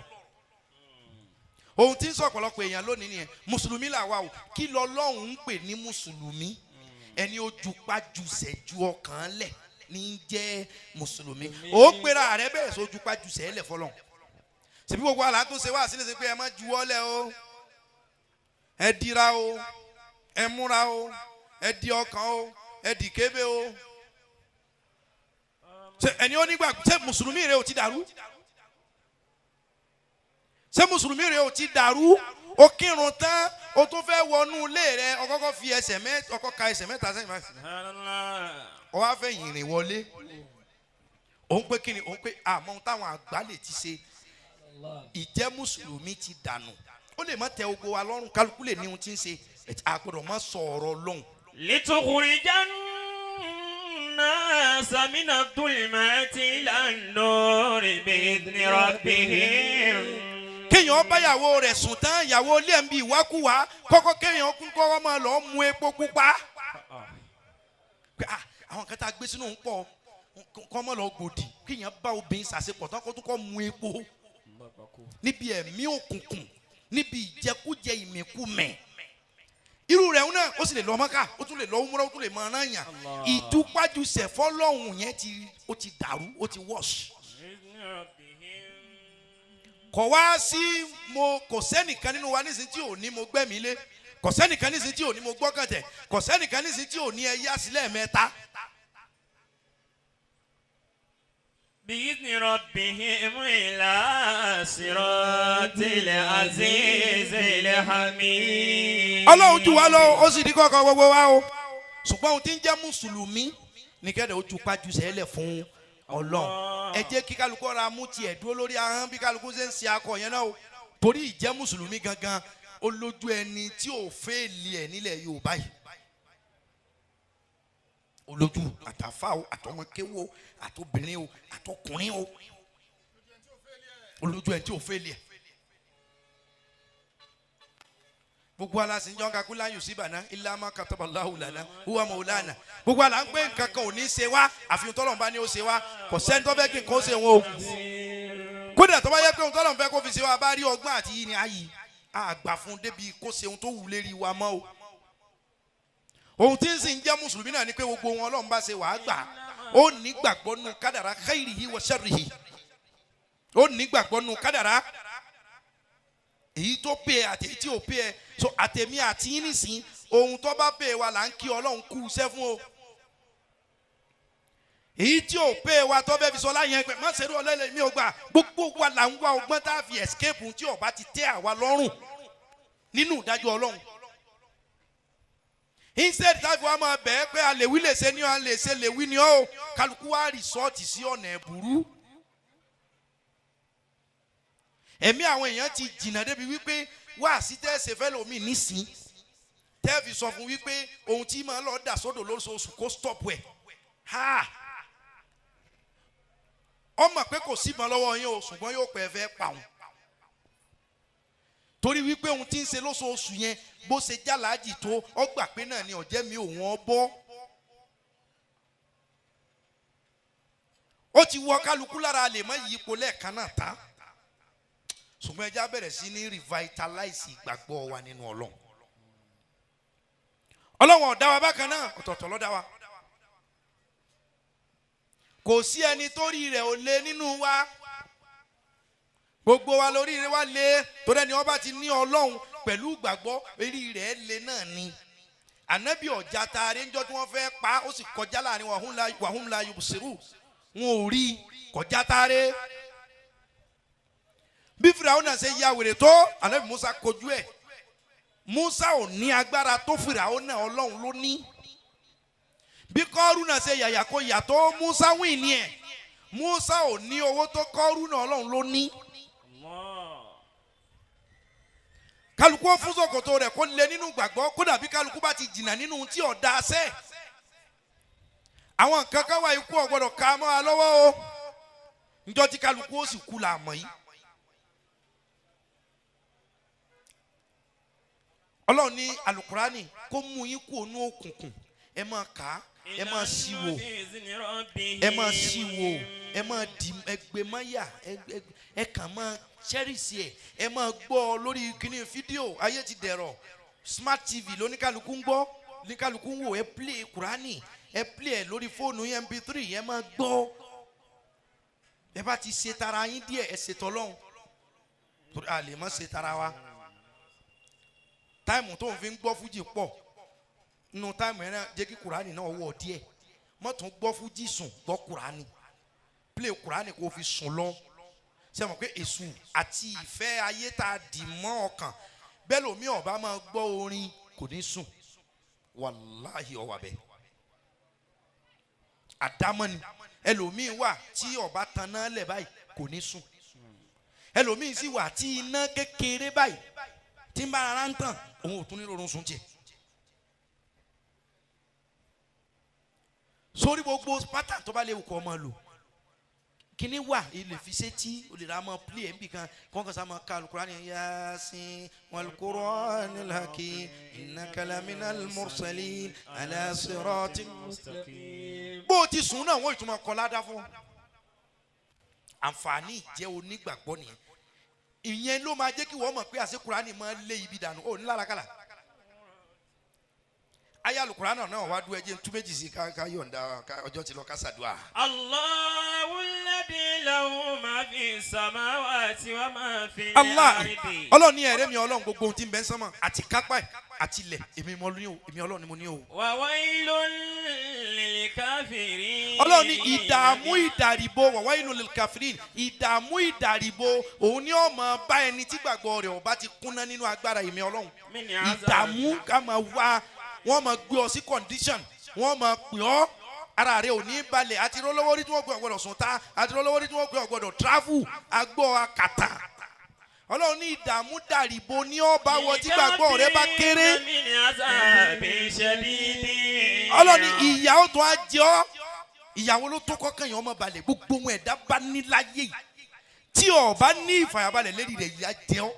Speaker 2: Ohun tí ń sọ ọ̀pọ̀lọpọ̀ èèyàn lónìí nìyẹn mùsùlùmí là wà o kí lọ́lọ́run ń pè ní mùsùlùmí ẹni ojúpájúṣe ju ọkàn lẹ̀ ní jẹ́ mùsùlùmí ó gbéra rẹ bẹ́ẹ̀ sọ ojúpájúṣe lẹ̀ fọlọ́n ṣèbí gbogbo àlá tó ṣe wá sílẹ̀ sí pé ẹ má juwọ́ lẹ̀ o ẹ dira o ẹ múra o ẹ di ọkàn o ẹ di kébé o ẹni onígbà ṣé mùsùlùmí rẹ ò ti dàrú ṣé mùsùlùmí rẹ ò ti dàrú o kírun tán o tún fẹ́ wọnú ilé rẹ o kọ́kọ́ fi ẹsẹ̀ mẹ́ta ọkọ́ ka ẹsẹ̀ mẹ́ta sẹ́yìn báyìí o wá fẹ́ yìnrìn wọlé òun pé kíni òun pé àmọ́ táwọn àgbà lè ti ṣe ìjẹ́ mùsùlùmí ti dànù ó lè má tẹ ogo wa lọ́rùn kálukú lè ní ohun tí ń ṣe àgbọ̀dọ̀ má sọ ọ̀rọ̀ lọ́hùn.
Speaker 1: Litukhrijan nasa mina dhulumati ilan nuri bi'izni rabbihim.
Speaker 2: Kéèyàn báyàwó rẹ̀ sùn tán ìyàwó ilé ẹ̀ ń bi ìwákùwà kọ́kọ́ kéèyàn kún kọ́kọ́ máa lọ mu epo pupa. Àwọn kan tá a gbé sínú ń pọ̀ kọ́ mọ́ lọ gbòdì kéèyàn bá obìnrin ṣàṣepọ̀ tán kó tún kọ́ mu epo níbi ẹ̀mí òkùnkùn níbi ìjẹkújẹ ìmẹ̀kúmẹ̀. Irú rẹ̀ náà ó sì lè lọ Mákà ó tún lè lọ Umrah ó tún lè máa rán yàn. Ìdúpájúṣe fọ́lọ́hùn yẹn ó ti dàrú ó ti wọ́ọ̀ṣì. Kò wá sí kò sẹ́nìkan nínú wa nísìnyí tí ò ní mo gbẹ́mí lé kò sẹ́nìkan nísìnyí tí ò ní mo gbọ́kàntẹ̀ kò sẹ́nìkan nísìnyí tí ò ní ẹyá sílẹ̀ mẹ́ta.
Speaker 1: Bi'izni rabbihim ila siratil azizil hamid.
Speaker 2: Ọlọ́run jù wá lọ ó sì di kọ́kọ́ gbogbo wa o ṣùgbọ́n ohun tí ń jẹ́ mùsùlùmí ní kẹ́dẹ̀ ó ju pájúṣe ẹlẹ̀ fún Ọlọ́run ẹ jẹ́ kí kálukú ra mú tiẹ̀ dúró lórí ahọ́n bí kálukú ṣe ń ṣe akọ yẹn náà o torí ìjẹ́ mùsùlùmí gangan ó lójú ẹni tí ò fẹ́ẹ̀lì ẹ̀ nílẹ̀ Yorùbá yìí olójú àtàfà o àtọmọkéwò àtobìnrin o àtọkùnrin o olójú ẹni tí ò fẹ́ẹ̀lì ẹ̀ gbogbo aláṣinjọ́ kakú láyò síbànà ìlànà katabaláhùn lànà huwa maulana gbogbo àlà ń gbé nǹkan kan ò ní ṣe wá àfihàn tọ́lọ̀ bá ní ó ṣe wá kò sẹ́ni tó fẹ́ kí nǹkan ó ṣe wọn o kódà tó bá yẹ pé ohun tọ́lọ̀ fẹ́ kó fi ṣe wá bá rí ọgbọ́n àti yìí ni ayì àgbà fún débi kó ṣe ohun tó wù lérí wa mọ́ o ohun tí ń sìn jẹ́ mùsùlùmí náà ni pé gbogbo wọn Ọlọ́run bá ṣe wàá gbà ó nígbàgbọ́ nù kádàrá khairihi wa sharrihi ó nígbàgbọ́ nù kádàrá èyí tó pè àti èyí tí ò pè ẹ so àtẹ̀mí àti yín nìsín ohun tó bá pè wa là ń kí Ọlọ́run kú iṣẹ́ fún o èyí tí ò pè wa tó fẹ́ fi sọ láyẹn pé má ṣerú ọlẹ́lẹ̀ mi ò gbà gbogbo wa là ń wá ọgbọ́n tá a fi escape tí ọba ti tẹ́ àwa lọ́rùn nínú ìdájọ́ Ọlọ́run instead táfi wa máa bẹ̀ẹ́ pé a lè wí lè ṣe ni a lè ṣe lè wí ni ó kálukú wa rìsọ́ọ̀tì sí ọ̀nà ẹ̀bùrú. Ẹ̀mí àwọn èèyàn ti jìnnà débi wípé wá sí tẹ́sẹ̀ fẹ́ lómi nísìn tẹ́ẹ̀fì sọ fún wípé ohun tí máa lọ dà sódò lóṣooṣù kó stop ẹ̀ ha ọmọ pé kò sí mọ́ lọ́wọ́ yín o ṣùgbọ́n yóò pẹ́ fẹ́ pa òun torí wípé ohun tí ń ṣe lóṣooṣù yẹn bó ṣe jálàájì tó ọgbà pé náà ni ọ̀jẹ́ mi òun ọbọ̀ ó ti wọ kálukú lára lè má yípo lẹ́ẹ̀kan náà tá ṣùgbọ́n ẹja bẹ̀rẹ̀ sí ní revitalize ìgbàgbọ́ wa nínú Ọlọ́run. Ọlọ́run ọ̀dá wa bákan náà ọ̀tọ̀ọ̀tọ̀ ló dá wa kò sí ẹni tó rí rẹ̀ ò lé nínú wa gbogbo wa lórí rẹ̀ wá lé torí ẹni wọ́n bá ti ní Ọlọ́run pẹ̀lú ìgbàgbọ́ orí rẹ̀ lé náà ni ànábì ọ̀já taari ńjọ́ tí wọ́n fẹ́ pa ó sì kọjá láàrin wàhùn la yubsiru wọn ò rí kọjá taari bí Fíráúnà náà ṣe ya wèrè tó ànábì Musa kojú ẹ̀ Musa ò ní agbára tó Fíráúnà náà Ọlọ́run ló ní bí Kọ́rúnà ṣe yàyà kó yà tó Musa wìn ní ẹ̀ Musa ò ní owó tó Kọ́rúnà Ọlọ́run ló ní. Kálukú ó fún ṣòkòtò rẹ̀ kó lé nínú gbàgbọ́ kó dàbí kálukú bá ti jìnnà nínú tí ọ̀dà ṣẹ́ àwọn nǹkan kan wà ikú ọ̀gbọ́dọ̀ ká mọ́ wa lọ́wọ́ o njọ́ tí kálukú ó sì kú là mọ̀ yìí. Ọlọ́run ní alukurani kó mú yín kú ònú òkùnkùn ẹ máa kà á ẹ máa ṣí wò ẹ máa ṣí wò ẹ máa di ẹgbẹ́ máyà ẹ kàn máa ṣẹ́rìsì ẹ máa gbọ́ lórí kíní fídíò ayé ti dẹ̀rọ̀ smart tv lóníkàlùkù ń gbọ́ lóníkàlùkù ń wò ẹ play kurani ẹ play ẹ lórí fóònù mp3 ẹ máa gbọ́ ẹ bá ti ṣe tara yín díẹ̀ ẹ ṣètò Ọlọ́run torí a lè má ṣe tara wa táìmù tó ń fi ń gbọ́ fújì pọ̀ nínú táìmù yẹn náà jẹ́ kí kurani náà wọ̀ díẹ̀ má tún gbọ́ fújì sùn gbọ́ kurani play kurani kó fi sùn lọ ṣe mọ̀ pé èṣù àti ìfẹ́ ayé tá a dì mọ́ ọkàn bẹ́ẹ̀ lómi ọba máa gbọ́ orin kò ní sùn wàláhì ọwà bẹ́ẹ̀ àdámọ́ni ẹlòmíì wà tí ọba tanná lẹ̀ báyìí kò ní sùn ẹlòmíì sì wà tí iná kékeré báyìí tí ń bá ara ń tàn òun ò tún ní rọrùn sùn tiẹ̀ sórí gbogbo pátá tó bá léwu kọ́ ọmọ lò kini wà ilé fi sétí o lè ra mọ play ẹ̀ ń bì kan kọ́ńkà sá mọ ká alukurani yasin wal qur'anil hakim innaka laminal mursalin ala siratin mustaqim. bó o ti sùn náà wọ́n ìtumọ̀ kọ́ ládàá fún àǹfààní ìjẹ́ onígbàgbọ́ nìyẹn ìyẹn ló máa jẹ́ kí wọ́n mọ̀ pé àṣẹ kurani máa lé ibi dànù ó ní lárakàlà ayé alukurani náà wá dúró ẹjẹ ntú méjì sí ká yọ̀ǹda ọjọ́ ti lọ ká ṣàdúrà.
Speaker 1: Allahu alladhi lahu ma fi samawati wa ma fi
Speaker 2: al-ardi. Ọlọ́run ní ẹ̀rẹ́ mi Ọlọ́run gbogbo ohun tí ń bẹ sánmọ̀ àti kápá ẹ̀ àti ilẹ̀ èmi Ọlọ́run ni mo ní o.
Speaker 1: wa wailun lil kafirin.
Speaker 2: Ọlọ́run ní ìdààmú ìdàrìbò wa wailun lil kafirin ìdààmú ìdàrìbò òun ni ó máa bá ẹni tí gbàgbọ́ rẹ̀ ọba ti kúnná nínú agbára èmi Ọlọ́run ìdààmú ká máa wá wọ́n máa gbé ọ sí condition wọ́n máa pè ọ́ ara rẹ̀ ò ní balẹ̀ àti rọ́lọ́wọ́ rí tí wọ́n gbé ọ̀gbọ́dọ̀ sùn ta àti rọ́lọ́wọ́ rí tí wọ́n gbé ọ̀gbọ́dọ̀ travel agbọ́ akàtà Ọlọ́run ní ìdààmú dàrìbò ní ọba wọ tí gbàgbọ́ rẹ̀ bá kéré Ọlọ́run ní ìyàwó tó á jẹ ọ́ ìyàwó ló tó kọ́kàn yẹn ọmọ balẹ̀ gbogbo ohun ẹ̀dá bá ní láyé tí ó bá ní ìfàyàbalẹ̀ lérí rẹ̀ ìyà jẹ ọ́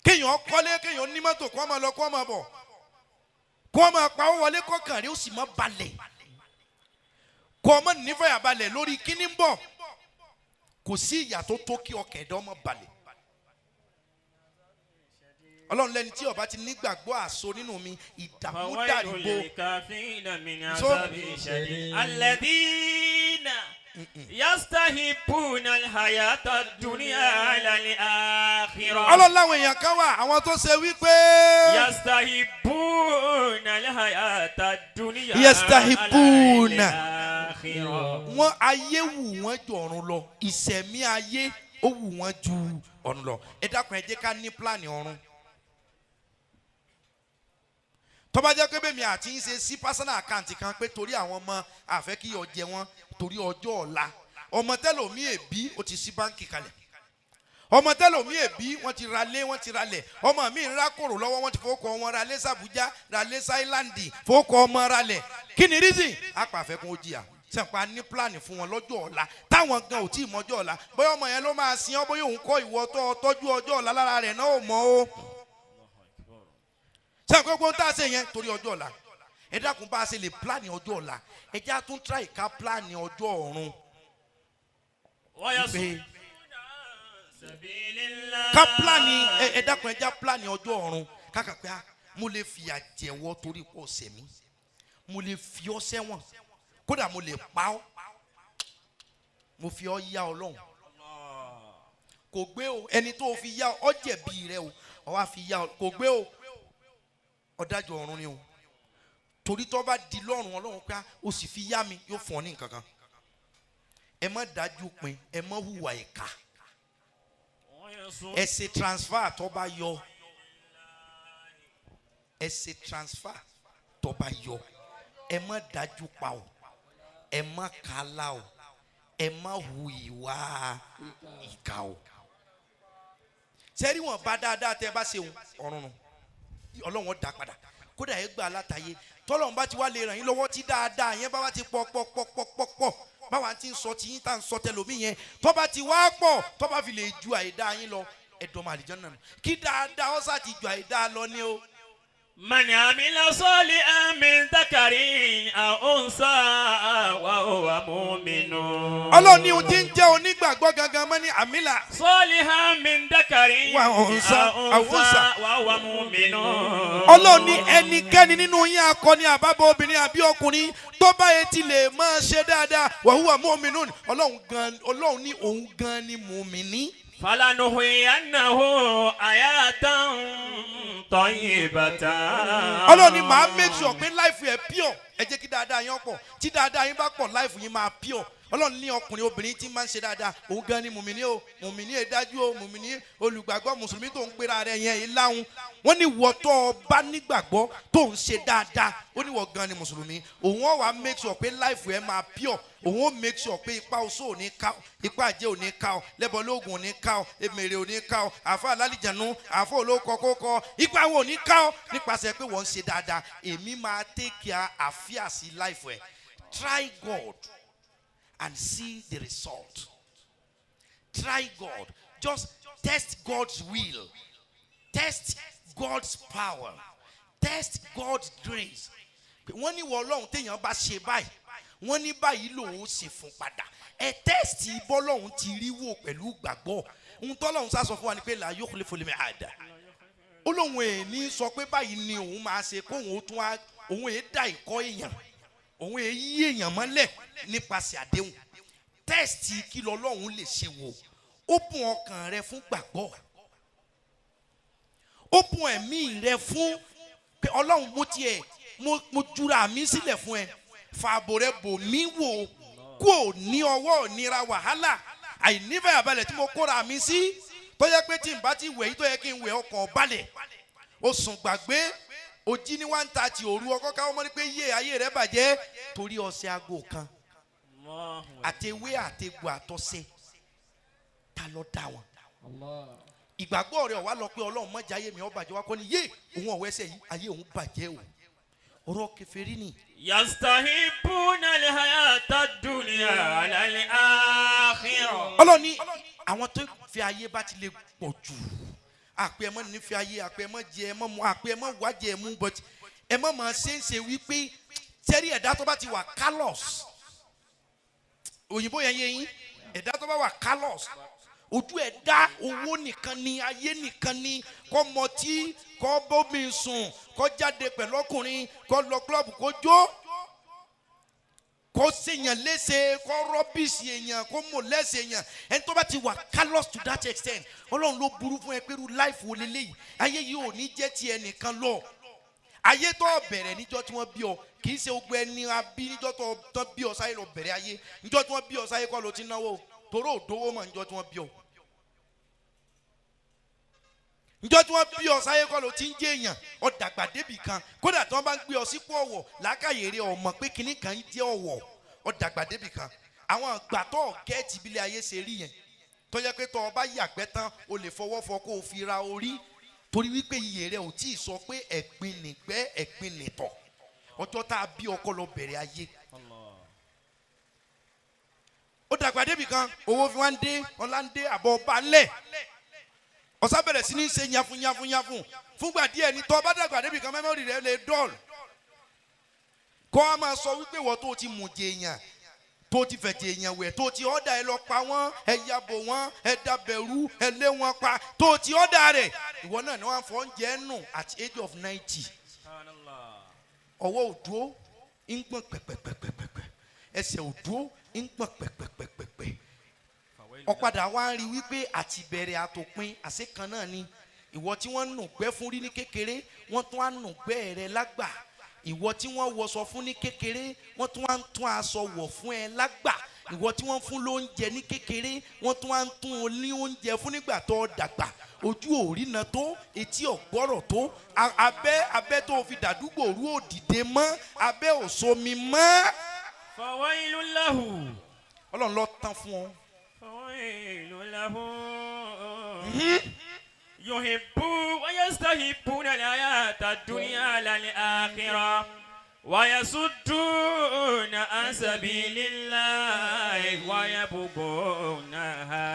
Speaker 2: kéèyàn kọ́lé kéèyàn ní mọ́tò kó máa lọ kó máa bọ̀ kó máa pa owó wọlé kọ́kàn rí ó sì máa balẹ̀ kó máa nífẹ̀ẹ́ balẹ̀ lórí kíní ń bọ̀ kò sí ìyà tó tó kí ọkàn ẹ̀dá máa balẹ̀ Ọlọ́run lẹ́ni tí ó bá ti nígbàgbọ́ àṣọ nínú mi ìdààmú dàrúgbó
Speaker 1: yastahibuna alhayata dunya ala al-akhirah.
Speaker 2: Ọlọ́run láwọn èèyàn kan wà àwọn tó ṣe wípé.
Speaker 1: yastahibuna alhayata dunya
Speaker 2: yastahibuna.
Speaker 1: ala al-akhirah.
Speaker 2: wọ́n ayé wù wọ́n ju ọ̀run lọ ìṣẹ̀mí ayé ó wù wọ́n ju ọ̀run lọ ẹ dákun ẹ jẹ́ ká ní pílánì ọ̀run. tó bá jẹ́ pé bẹ́ẹ̀ mi àti ń ṣe sí personal account kan pé torí àwọn ọmọ àfẹ́ kí ọjẹ́ wọn torí ọjọ́ ọ̀la ọmọ tẹ́lòmí èbí ó ti sí báńkì kalẹ̀ ọmọ tẹ́lòmí èbí wọ́n ti ra lé wọ́n ti ra lẹ̀ ọmọ mi ń rákòrò lọ́wọ́ wọ́n ti fowókọ wọn ra lé sàbújá ra lé sáíláńdì fowókọ ọmọ ra lẹ̀ kí ni reason apàfẹ́ kún ó jìyà sẹ́ǹpá ní pílánì fún wọn lọ́jọ́ ọ̀la táwọn gan ò tí ì mọ́jọ́ ọ̀la bóyá ọmọ yẹn ló máa sin ọ́ bóyá òun kọ́ ìwọ tó tọ́jú ọjọ́ ọ̀la lára rẹ̀ náà ò mọ́ o sẹ́ǹpá gbogbo tá a ṣe yẹn torí ọjọ́ ọ̀la ẹ dákun bá a ṣe lè pílánì ọjọ́ ọ̀la ẹ já tún tíráì ká pílánì ọjọ́ ọ̀run ká pílánì ẹ dákun ẹ já pílánì ọjọ́ ọ̀run kákà pé mo lè fìyà jẹ̀wọ́ torí pọ̀ sẹ̀mí mo lè fi ọ́ sẹ́wọ̀n kódà mo lè pa ọ́ mo fi ọ́ yá Ọlọ́run kò gbé o ẹni tó fi yá ọ jẹ̀bi rẹ o ọ wá fi yá ọ kò gbé o ọ̀dájọ́ ọ̀run ni o torí tó bá di lọ́rùn Ọlọ́run pé o sì fi yá mi yóò fún ọ ní nǹkan kan ẹ má dájú pin ẹ má hùwà ìkà ẹ ṣe transfer tó bá yọ ẹ ṣe transfer tó bá yọ ẹ má dájú pa o ẹ má kálá o ẹ má hu ìwà ìkà o sẹ́rí wọn bá dáadáa tẹ́ ẹ bá ṣe ọ̀run nù Ọlọ́run dá padà kódà ẹ gbà látàyè tọ́lọ́run bá ti wá lè ràn yín lọ́wọ́ tí dáadáa yẹn bá wá ti pọ̀ báwa ti ń sọ tí yín tá à ń sọ tẹlómi yẹn tó bá ti wá pọ̀ tó bá fi lè ju àìdá yín lọ ẹ̀dọ́mọ àlìjánnà nù kí dáadáa ọ̀sà ti ju àìdá lọ ní o.
Speaker 1: من عمل صالحا من ذكر أو أنثى وهو مؤمن.
Speaker 2: Ọlọ́run ní ohun tí ń jẹ́ onígbàgbọ́ gangan mọ́ ní àmìlà.
Speaker 1: صالحا من ذكر
Speaker 2: أو أنثى
Speaker 1: وهو مؤمن.
Speaker 2: Ọlọ́run ní ẹnikẹ́ni nínú yín akọni àbábọ̀ obìnrin àbí ọkùnrin tó bá yẹ ti lè máa ṣe dáadáa وهو مؤمن Ọlọ́run ní òun gan ni mùmíní.
Speaker 1: فلنحيينه حياة طيبة.
Speaker 2: Ọlọ́run ní màá make sure pé life yẹn pure ẹ jẹ́ kí dáadáa yín pọ̀ tí dáadáa yín bá pọ̀ life yín máa pure. Ọlọ́run ní ọkùnrin obìnrin tí máa ń ṣe dáadáa òun gan ni mùmíní o mùmíní èdájú o mùmíní olùgbàgbọ́ mùsùlùmí tó ń pera rẹ̀ yẹn ìláhùn wọ́n ní wọ́ tó bá nígbàgbọ́ tó ń ṣe dáadáa ó ní wọ́ gan ni mùsùlùmí òun ó wá make sure pé life yẹn máa pure òun ó make sure pé ipa oṣó ò ní ká ọ ipa àjẹ́ ò ní ká ọ lẹ́bọ̀ lóògùn ò ní ká ọ èmèrè ò ní ká ọ àfa àlálìjànú àfa olóko kókó ipa àwọn ò ní ká ọ nípasẹ̀ pé wọ́n ń ṣe dáadáa èmi máa take care àfíà sí life ẹ̀ try God and see the result. Try God. Just test God's will. Test God's power. Test God's grace. Wọ́n ní wọ́n Ọlọ́run téèyàn bá ṣe báyìí. Wọ́n ní báyìí lòun sì fún padà. Ẹ tẹ́sítì bọ́lọ́run ti rí wò pẹ̀lú gbàgbọ́. Ohun tọ́lọ́run sá sọ fún wa ni pé la yukhlifu al-mi'ada. Olóhùn èèní sọ pé báyìí ni òun máa ṣe kóhun ó tún wá òun èé dá ìkọ́ èèyàn. Òun èyí èèyàn mọ́lẹ̀ nípasẹ̀ àdéhùn tẹ́sítì kí lọ́lọ́run lè ṣe wò open ọkàn rẹ fún gbàgbọ́ open ẹ̀mí rẹ fún pé Ọlọ́run mo tiẹ̀ mo jura mi sílẹ̀ fún ẹ fàbò rẹ bò mí wò kó ní ọwọ́ nira wàhálà àìnífẹ̀ẹ́ àbálẹ̀ tí mo kóra mi sí tó yẹ pé tí n bá ti wẹ̀ yìí tó yẹ kí n wẹ̀ ọkàn balẹ̀ o sùn gbàgbé o jí ní 1:30 òru ọkọ káwọn mọ ní pé yé ayé rẹ bàjẹ́ torí ọṣẹ aago kan àtẹwé àtẹgbò àtọṣẹ ta ló dá wọn. ìgbàgbọ́ rẹ̀ wá lọ pé Ọlọ́run mọ̀jà ayé mi ó bàjẹ́ wá kọ́ ni yé òun ọ̀wọ́ ẹsẹ̀ yìí ayé òun bàjẹ́ o ọ̀rọ̀ kèfèrí ni.
Speaker 1: yastahibuna al-hayata ad-dunya ala al-akhirah.
Speaker 2: Ọlọ́run ní àwọn tó fi ayé bá ti lè pọ̀ jù àpè ẹ mọ nífẹ̀ẹ́ ayé àpè ẹ mọ jẹ ẹ mọ mu àpè ẹ mọ wájẹ ẹ mú but ẹ mọ máa ṣe ń ṣe wípé sẹ́rí ẹ̀dá tó bá ti wà callous òyìnbó yẹn yé yín ẹ̀dá tó bá wà callous ojú ẹ̀dá owó nìkan ni ayé nìkan ni kọ́ mọtí kọ́ bómi sùn kọ́ jáde pẹ̀lú ọkùnrin kọ́ lọ club kó jó kó ṣèyàn léṣe kó rọ́bìsì èèyàn kó mọ̀ lẹ́sẹ̀ èèyàn ẹni tó bá ti wà callous to that extent Ọlọ́run ló burú fún ẹ pé irú life wo leléyìí ayé yìí ò ní jẹ́ ti ẹnìkan lọ ayé tó bẹ̀rẹ̀ níjọ́ tí wọ́n bí ọ kì í ṣe gbogbo ẹni abí níjọ́ tó bí ọ sáyé lọ bẹ̀rẹ̀ ayé níjọ́ tí wọ́n bí ọ sáyé kọ́ ló ti náwó toró òdówó mọ̀ níjọ́ tí wọ́n bí ọ níjọ́ tí wọ́n bí ọ sáyé kọ́ ló ti ń jẹ́ èèyàn ọ dàgbà débì kan kódà tí wọ́n bá ń gbé ọ sípò ọ̀wọ̀ làákàyè rẹ ọmọ pé kinní kan ń jẹ́ ọ̀wọ̀ ọ dàgbà débì kan àwọn àgbà tó gẹ́ẹ̀tì bílẹ̀ ayé ṣe rí yẹn tó yẹ pé tó o bá yàgbẹ́ tán o lè fọwọ́ fọ kó o fi ra orí torí wípé iye rẹ ò tí ì sọ pé ẹ̀gbin nìgbẹ́ ẹ̀gbin nìtọ̀ ọjọ́ tá a bí ọkọ lọ bẹ̀rẹ̀ ayé ó dàgbà débi kan owó fi wá ń dé ọlá ń dé àbọ̀ ọba ńlẹ̀ ọ̀sá bẹ̀rẹ̀ sí ní ṣe yàfùn fúngbà díẹ̀ ní tọ́ bá dàgbà débi kan mẹ́mórì rẹ̀ lè dọ́ọ̀lù kọ́ a máa sọ wípé wọ́n tó ti mú jẹ èèyàn tó ti fẹ̀jẹ̀ èèyàn wẹ̀ tó ti ọ̀dà ẹ lọ pa wọ́n ẹ yàbò wọ́n ẹ dàbẹ̀rú ẹ lé wọn pa tó ti ọ̀dà rẹ̀ ìwọ náà ni wọ́n fọ́ oúnjẹ nù at age of 90 ọwọ́ òdúró ń gbọ̀n pẹ̀pẹ̀pẹ̀pẹ̀pẹ̀ ẹsẹ̀ òdúró ń gbọ̀n pẹ̀pẹ̀pẹ̀pẹ̀ ọ̀padà wa ń rí wípé àti bẹ̀rẹ̀ àtòpin àṣekan náà ni ìwọ tí wọ́n nù gbẹ́ fún rí ní kékeré wọ́n tún á nù gbẹ́ rẹ lágbà ìwọ tí wọ́n wọṣọ fún ní kékeré wọ́n tún á ń tún aṣọ wọ̀ fún ẹ lágbà ìwọ tí wọ́n fún lóúnjẹ ní kékeré wọ́n tún á ń tún ọ ní oúnjẹ fún nígbà tó dàgbà ojú òrìnà tó etí ọ̀gbọ́rọ̀ tó abẹ́ tó fi dàdúgbò rú òdìdé mọ́ abẹ́ òsomi mọ́.
Speaker 1: fawailun lahu.
Speaker 2: ọlọ́run ló tán fún ọ.
Speaker 1: fawailun lahu. yuhibbu wa yastahibbuna al-hayata ad-dunya ala al-akhirah wa yasudduna an sabilillahi wa yabghunaha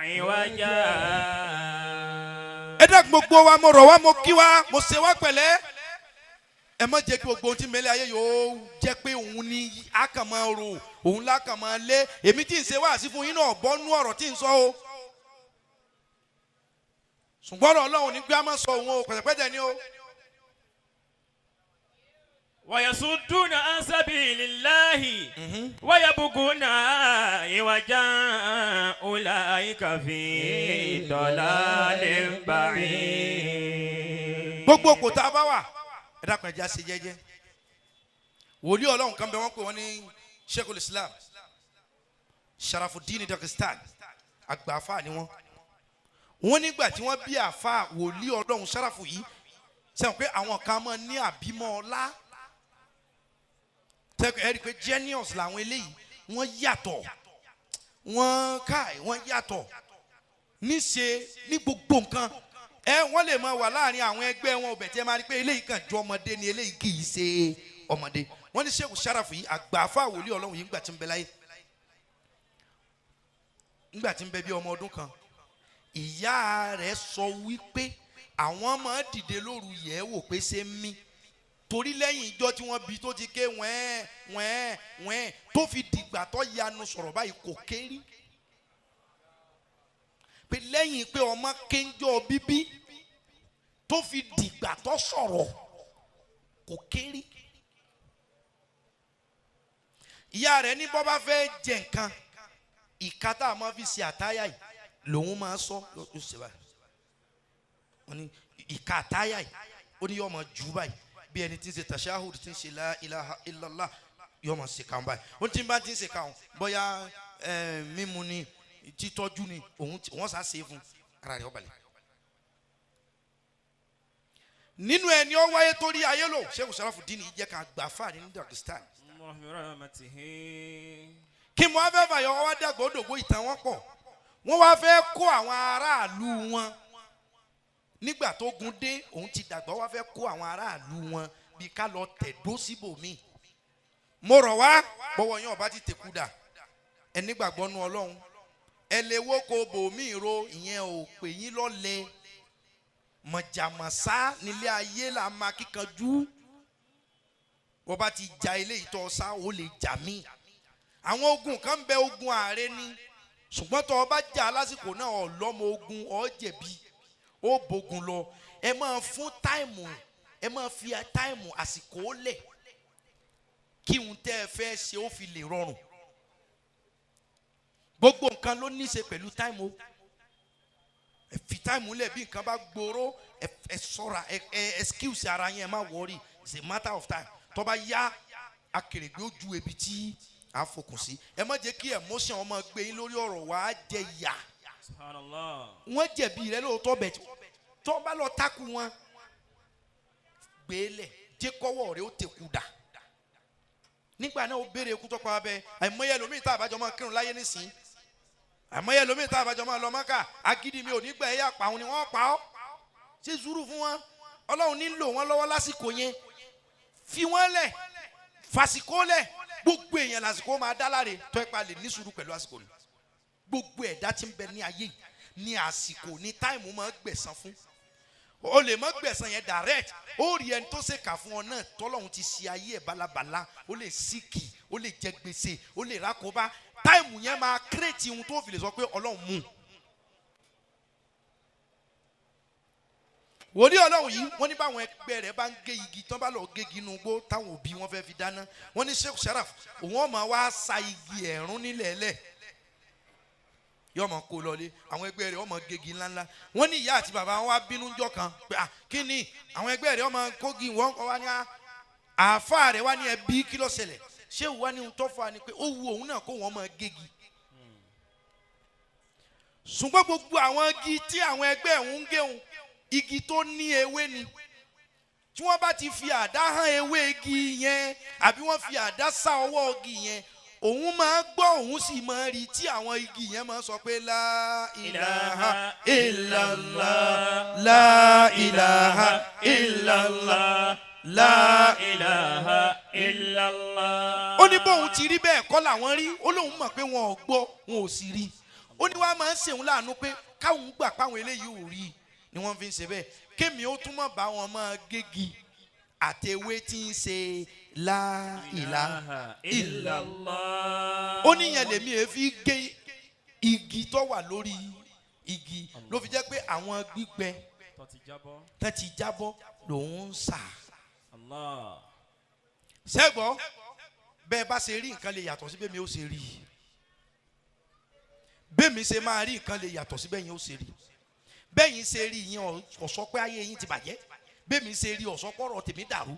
Speaker 1: 'iwaja.
Speaker 2: ẹ dá gbogbo wa mo rọ̀ wá mo kí wa mo ṣe wá pẹ̀lẹ́ ẹ má jẹ́ kí gbogbo ohun tí mẹ́lẹ̀ ayé yóò jẹ́ pé òun ni a kàn máa rò òun la kàn máa lé èmi tí ń ṣe wáàsí fún yín náà bọ́nú ọ̀rọ̀ tí ń sọ o ṣùgbọ́n ọlọ́run ní gbé a máa sọ òun o pẹ̀tẹ̀pẹ̀tẹ̀ ni o.
Speaker 1: ويصدون عن سبيل الله ويبغون عوجا أولئك في ضلال بعيد.
Speaker 2: gbogbo kò tá a bá wà ẹ dákun ẹja ṣe jẹ́jẹ́ wòlíì ọlọ́run kan bẹ wọ́n pè wọ́n ní Sheikh Islam Sharafuddin Dakistan àgbàfà ni wọ́n nígbà tí wọ́n bí àfà wòlíì ọlọ́run Sharafu yìí sẹ́wọ̀n pé àwọn kan máa ní àbímọ ọlá tẹ́kọ̀ ẹ́ rí i pé genius làwọn eléyìí wọ́n yàtọ̀ wọ́n yàtọ̀ níṣe ní gbogbo nǹkan wọ́n lè máa wà láàrin àwọn ẹgbẹ́ wọn ọbẹ̀ tí ẹ máa rí i pé eléyìí kàn ju ọmọdé ni eléyìí kì í ṣe ọmọdé wọ́n ní Sheikh Sharafu yìí àgbàfà wòlíì ọlọ́run yìí ńgbà tí ń bẹ láyé ńgbà tí ń bẹ bí ọmọ ọdún kan ìyá rẹ̀ sọ wípé àwọn máa dìde lóru yẹ̀ wò pé ṣé ń mí torí lẹ́yìn ìjọ tí wọ́n bí tó ti ké wẹ́ẹ́ tó fi dìgbà tó yanu sọ̀rọ̀ báyìí kò kérí pé lẹ́yìn pé ọmọ kéńjọ bíbí tó fi dìgbà tó sọ̀rọ̀ kò kérí. ìyá rẹ̀ ní bọ́ bá fẹ́ jẹ nǹkan ìka tá a máa fi ṣe àtáyà yìí lòun máa sọ yóò ṣe báyìí wọ́n ní ìka àtáyà yìí ó ní yóò máa jù báyìí bí ẹni tí ń ṣe tashahud tí ń ṣe la ilaha illallah yóò máa ṣe kàn báyìí ó ti bá ti ń ṣe kàn bóyá mímu ni títọ́jú ni wọ́n sá ṣe fún ara rẹ̀ ó balẹ̀. nínú ẹni ó wáyé torí ayé lò Sheikh Sharafuddin yìí jẹ́ ká gbà fáàrí ní Dakistan. kí mo wá fẹ́ fàyọ̀ wọ́n wá dàgbà ó dògbò ìtàn wọn pọ̀ wọ́n wá fẹ́ kó àwọn aráàlú wọn nígbà tó gun dé òun ti dàgbà wá fẹ́ kó àwọn aráàlú wọn bí ká lọ tẹ̀dó síbòmíì mo rọ̀ wá bọ́wọ́ yín ọba ti tẹ̀kú dà ẹ nígbàgbọ́ nu ọlọ́run ẹ lè wó ko bòmíì ro ìyẹn ò pè yín lọ́lẹ̀ mọ̀jàmọ̀sá nílé ayé là máa kíkanjú wọ́n bá ti ja eléyìí tó sá ó lè jà mí àwọn ogun kan ń bẹ ogun ààrẹ ni ṣùgbọ́n tó o bá jà lásìkò náà ọlọ́mọ ogun ó jẹ̀bi ó bógun lọ ẹ máa fún táìmù ẹ máa fi táìmù àsìkò lẹ̀ kí n tẹ́ ẹ fẹ́ ṣe ó fi lè rọrùn gbogbo nǹkan ló ní í ṣe pẹ̀lú táìmù ẹ fi táìmù lẹ̀ bí nǹkan bá gbòòrò ẹ ṣọ́ra ẹ excuse ara yẹn ẹ má worry it's a matter of time tó bá yá akèrègbè ó ju ebi tí a fòkùn sí ẹ má jẹ́ kí emotion ọmọ gbé yín lórí ọ̀rọ̀ wa jẹ ìyà wọ́n jẹ̀bi rẹ lóòótọ́ bẹ̀ tó bá lọ takú wọn gbélé jẹ́ kọ́wọ́ rẹ ó tẹ̀kù dà nígbà náà ó béèrè ikú tó pa abẹ àìmọye lómìn tá àbájọ máa kírun láyé nísìn àìmọye lómìn tá àbájọ máa lọ Mákà agídí mi ò ní gbà ẹ̀yà pa òun ni wọ́n pa ọ́ ṣe zuru fún wọn Ọlọ́run nílò wọn lọ́wọ́ lásìkò yẹn fi wọ́n lẹ̀ fàsìkò lẹ̀ gbogbo èèyàn lásìkò máa dá láre tó ẹ pa lè ní sùúrù pẹ̀lú àsìkò ni gbogbo ẹ̀dá tí ń bẹ ní ayé ní àsìkò ní táìmù máa gbẹ̀san fún o lè má gbẹ̀san yẹn direct ó rí ẹni tó ṣèkà fún ọ náà tọ́lọ́hun ti ṣe ayé ẹ̀ balabala ó lè síkì ó lè jẹ gbèsè ó lè rákòbá táìmù yẹn máa kírètì ohun tó fi lè sọ pé ọlọ́run mú wòlíì ọlọ́run yìí wọ́n ní báwọn ẹgbẹ́ rẹ̀ bá ń gé igi tán bá lọ gégi inú igbó táwọn òbí wọn fẹ́ fi dáná wọ́n ní Sheikh Sharaf òun ọmọ wa sa igi ẹ̀rún nílẹ̀ ẹlẹ̀ yóò mọ kó lọlé àwọn ẹgbẹ́ rẹ̀ ọmọ gégi ńláńlá wọ́n ní ìyá àti bàbá wọn wá bínú jọ kan pé kí ni àwọn ẹgbẹ́ rẹ̀ ọmọ kógi wọn kọ́ wá ní àáfàá rẹ̀ wá ní ẹbí kí ló ṣẹlẹ̀ ṣé òun ní tó fà ni pé ó wu òun náà kó wọn mọ gégi ṣùgbọ́n gbogbo àwọn igi tí àwọn ẹgbẹ́ òun ń géun igi tó ní ewé ni tí wọ́n bá ti fi àdá hàn ewé igi yẹn àbí wọ́n fi àdá sá ọwọ́ igi yẹn òun máa gbọ́ òun sì máa rí tí àwọn igi yẹn máa sọ pé la ilaha illallah la ilaha illallah la ilaha illallah. ó ní bóun ti rí bẹ́ẹ̀ kọ́ làwọn rí ó lóun mọ̀ pé wọn ò gbọ́ wọn ò sì rí ó ní wàá máa ń ṣèun láàánú pé káwọn gbà páwọn eléyìí ò rí ni wọ́n fi ń ṣe bẹ́ẹ̀ kémi ó túmọ̀ bá wọn máa gégi àtẹwé tí ń ṣe la ilaha illallah. ó níyàn lèmi ẹ fi gé igi tó wà lórí igi ló fi jẹ́ pé àwọn gbígbẹ tó ti jábọ́ lòun ń sà. ṣẹ́gbọ́ bẹ́ẹ̀ bá ṣe rí nǹkan lè yàtọ̀ sí bẹ́ẹ̀ mi ó ṣe rí bẹ́ẹ̀ mi ṣe máa rí nǹkan lè yàtọ̀ sí bẹ́ẹ̀ yẹn ó ṣe rí bẹ́ẹ̀ yín ṣe rí yín ọ̀sọ́ pé ayé yín ti bàjẹ́ bẹ́ẹ̀ mi ṣe rí ọ̀sọ́ pọ̀rọ̀ tèmi dàrú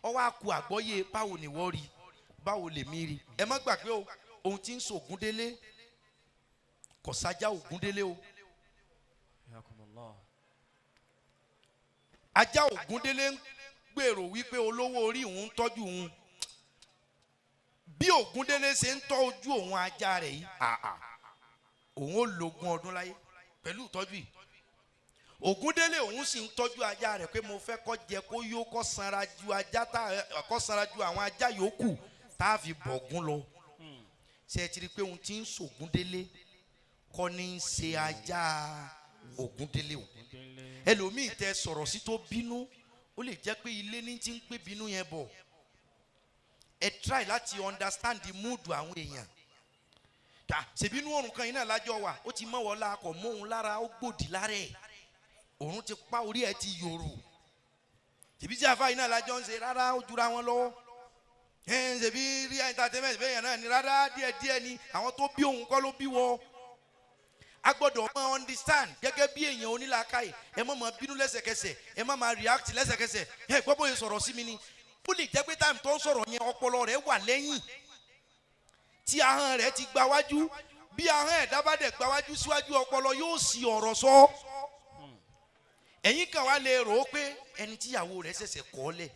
Speaker 2: ọwọ́ àkú àgbọ́yé báwo ni wọ́n rí báwo lèmi rí ẹ má gbàgbé o ohun tí ń sọ Ògúndélé kò sájà Ògúndélé o ajá Ògúndélé ń gbèrò wípé olówó orí òun ń tọ́jú òun bí Ògúndélé ṣe ń tọ́jú òun ajá rẹ̀ yìí òun ó lógún ọdún láyé pẹ̀lú ìtọ́jú yìí Ògúndélé òun sì ń tọ́jú ajá rẹ̀ pé mo fẹ́ kó jẹ kó yó kó sanra ju ajá kó sanra ju àwọn ajá yòókù tá a fi bọ̀gún lọ ṣe é ti rí i pé òun ti ń s'Ògúndélé kọ́ ní í ṣe ajá Ògúndélé o ẹlòmíì tẹ sọ̀rọ̀ sí tó bínú ó lè jẹ́ pé ilé ní ti ń gbé bínú yẹn bọ̀ ẹ try láti understand the mood àwọn èèyàn ṣèbínú òrùn kan yìí náà lájọ wà ó ti mọ̀ wọ́lá kọ̀ mọ́ òun lára ó gbòdì lára ẹ̀ òun ti pa orí ẹ̀ ti yòrò ṣèbí tí àfa yìí náà lájọ ń ṣe rárá ó jura wọn lọ́wọ́ ṣèbí rí entertainment bẹ́ẹ̀ yẹn náà ni rárá díẹ̀díẹ̀ ni àwọn tó bí òun kọ́ ló bí wọ́ a gbọ́dọ̀ máa understand gẹ́gẹ́ bí èèyàn onílàákàyè ẹ má máa bínú lẹ́sẹ̀kẹsẹ̀ ẹ má máa react lẹ́sẹ̀kẹsẹ̀ ẹ gbọ́ bóyá sọ̀rọ̀ sí mi ni ó lè jẹ́ pé time tó ń sọ̀rọ̀ yẹn ọpọlọ rẹ̀ wà lẹ́yìn tí ahọ́n rẹ̀ ti gba wájú bí ahọ́n ẹ̀dá bá dẹ̀ gba wájú síwájú ọpọlọ yóò sì ọ̀rọ̀ sọ ẹ̀yin kan wá lè rò ó pé ẹni tíyàwó rẹ̀ ṣẹ̀ṣẹ̀ kọ́ lẹ̀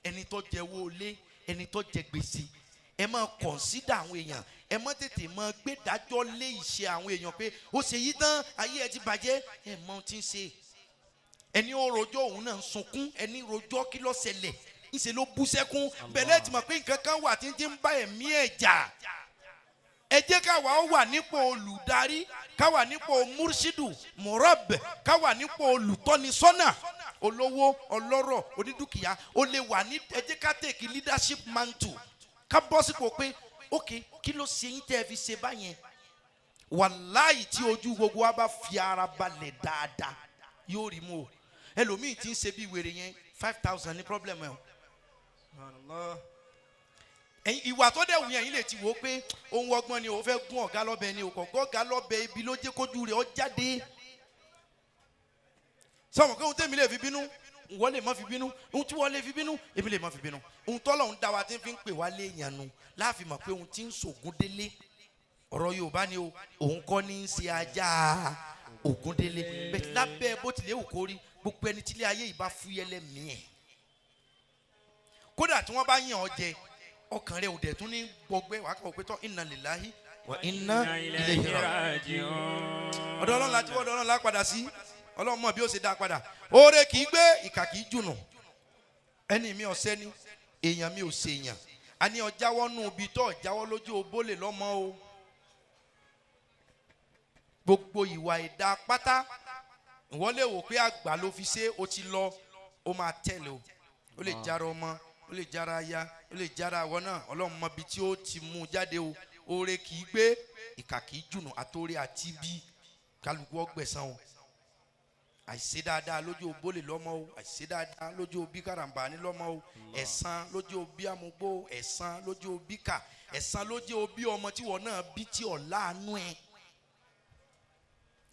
Speaker 2: ẹni tó jẹ owó lé ẹni tó jẹ gbèsè ẹ máa consider àwọn èèyàn ẹ má tètè máa gbé dájọ́ lé ìṣe àwọn èèyàn pé ó ṣe yí tán ayé ẹ ti bàjẹ́ ẹ mọ ohun tí ń ṣe ẹni ó rojọ́ òun náà ń sunkún ẹni rojọ́ kí ló ṣẹlẹ̀ ńṣe ló bú sẹ́kún bẹ̀lẹ́ ti mọ̀ pé nǹkan kan wà tí ń bá ẹ̀mí ẹ̀ jà ẹ jẹ́ káwa ó wà nípò olùdarí káwa nípò múrsídù mùrọ̀bẹ̀ káwa nípò olùtọ́nisọ́nà olówó ọlọ́rọ̀ onídùkìá ó lè wà ní ẹ jẹ́ ká take leadership mantle ká bọ́ sípò pé ok kí ló ṣe yín tẹ́ ẹ fi ṣe báyẹn wàláì tí ojú gbogbo wa bá fi ara balẹ̀ dáadáa yóò rí mú o ẹlòmíì tí ń ṣe bí wèrè yẹn 5,000 ní problem ẹ o ìwà tó dẹ̀ wù yẹn yín lè ti wò ó pé ohun ọgbọ́n ni o fẹ́ gún ọ̀gá lọ́bẹ ni o kò gọ́ ọ̀gá lọ́bẹ ibi ló jẹ́ kójú rẹ̀ ọ jáde sọmọ pé ohun tẹ́mi lè fi bínú wọ́n lè má fi bínú ohun tí wọ́n lè fi bínú èmi lè má fi bínú ohun tọ́lọ́hun dá wa tí ń fi ń pè wá lé yànnú láàfin mọ̀ pé ohun tí ń s'Ògúndélé ọ̀rọ̀ Yorùbá ni o òun kọ́ ní í ṣe ajá Ògúndélé bẹ́ẹ̀ lábẹ́ bó tilẹ̀ wù kó rí gbogbo ẹni tílé ayé yìí bá fúyẹ́ lẹ́mìí ẹ̀ kódà tí wọ́n bá yàn ọ́ jẹ ọkàn rẹ̀ ò dẹ̀ tún ní gbọgbẹ́ wàá kọ̀ pé tọ́ inna lillahi wa inna ilayhi raji'un ọ̀dọ̀ Ọlọ́run láti wọ́n ọ̀dọ̀ Ọlọ́run lá padà sí Ọlọ́run mọ̀ bí ó ṣe dá padà oore kì í gbé ìkà kì í jùnù ẹni mi ò sẹ́ni èèyàn mi ò ṣèèyàn a ní ọjàwọ́ nù bí tó ọjàwọ́ lójú obólè lọ́mọ o gbogbo ìwà ẹ̀dá pátá ìwọ lè wò pé àgbà ló fi ṣe ó ti lọ ó máa tẹ̀lé o ó lè jára ọmọ ó lè jára aya ó lè jára àwọn náà ọlọ́run mọ ibi tí ó ti mú jáde o oore kì í gbé ìkà kì í jùnú àtòrí àti bí kálukú ọgbẹ̀sán o àìṣe dáadáa lójú obólè lọ́mọ o àìṣe dáadáa lójú òbí karambani lọ́mọ o ẹ̀san lójú òbí amúgbó ẹ̀san lójú òbí kà ẹ̀san lójú òbí ọmọ tí wọ́n náà bí tí ọ̀ láàánú ẹ̀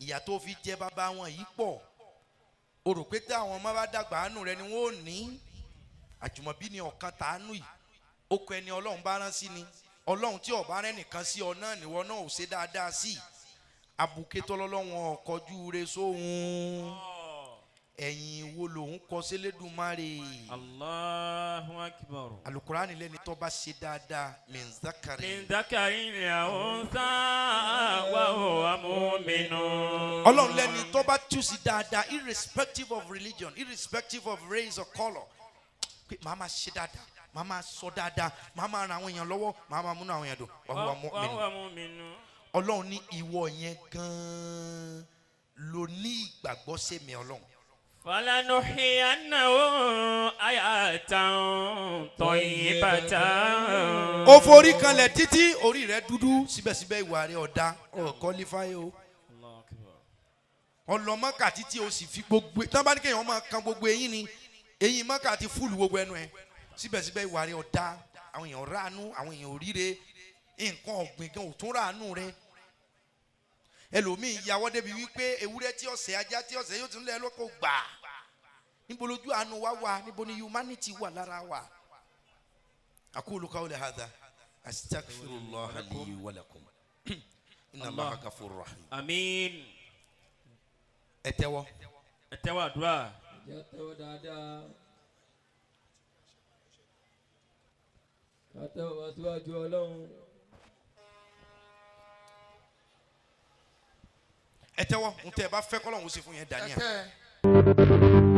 Speaker 2: ìyà tó fi jẹ bàbá wọn yìí pọ̀ o rò pé tí àwọn ọmọ bá dàgbà àánú rẹ ni wọn ò ní àjùmọ̀bí ni ọ̀kan tàánú yìí ó kọ ẹni ọlọ́run bá rán sí ni ọlọ́run tí ọ̀bá rẹ nìkan sí ọ náà níwọ náà ò ṣe dáadáa sí abuké tọ́lọ́lọ́wọ́n ọ̀kọ́jú re sóhun ẹ̀yìn wo lòun kọ sélédùmarè.
Speaker 1: Allahu akbar.
Speaker 2: alukurani lẹni tó bá ṣe dáadáa min zakari.
Speaker 1: min zakari ni àwọn sá wà ó amúmínú.
Speaker 2: ọlọ́run lẹni tó bá tú sí dáadáa irrespective of religion irrespective of race or colour pé màá máa ṣe dáadáa màá máa sọ dáadáa màá máa ran àwọn èèyàn lọ́wọ́ màá máa múnú àwọn èèyàn dùn wà ó
Speaker 1: amúmínú.
Speaker 2: ọlọ́run ní ìwọ yẹn gan-an ló ní ìgbàgbọ́ sẹ́mi ọlọ́run.
Speaker 1: falanuhyiyannahu hayatan tayyibatan.
Speaker 2: ó forí kanlẹ̀ títí orí rẹ̀ dúdú síbẹ̀síbẹ̀ ìwà rẹ̀ ọ̀dá qualify o. ọlọ́mọ́kà títí o sì fi gbogbo tán bá ní kéèyàn máa kan gbogbo eyín ni eyín mọ́kà ti fúlù gbogbo ẹnu ẹ̀ síbẹ̀síbẹ̀ ìwà rẹ̀ ọ̀dá àwọn èèyàn ránu àwọn èèyàn òríre nǹkan ọ̀gbìn gan ò tún ránu rẹ̀ ẹlòmíì yàwọ́ débi wípé ewúrẹ́ tí ọ̀sẹ̀ ajá tí ọ̀sẹ̀ yóò tún lẹ́ lọ́kọ̀ gbà níbo lójú àánú wa wà níbo ni humanity wà lára wa. aqulu qawli hadha astaghfirullah li wa lakum inna Allaha ghafurur rahim.
Speaker 1: àmín.
Speaker 2: ẹ tẹ́wọ́.
Speaker 1: ẹ tẹ́wọ́ àdúrà.
Speaker 4: ẹ tẹ́wọ́ dáadáa. ẹ tẹ́wọ́ wá síwájú Ọlọ́run.
Speaker 2: ẹ tẹ́wọ́ ń tẹ́ ẹ bá fẹ́ kọ́lọ́hún ó sì fún yẹn dání à.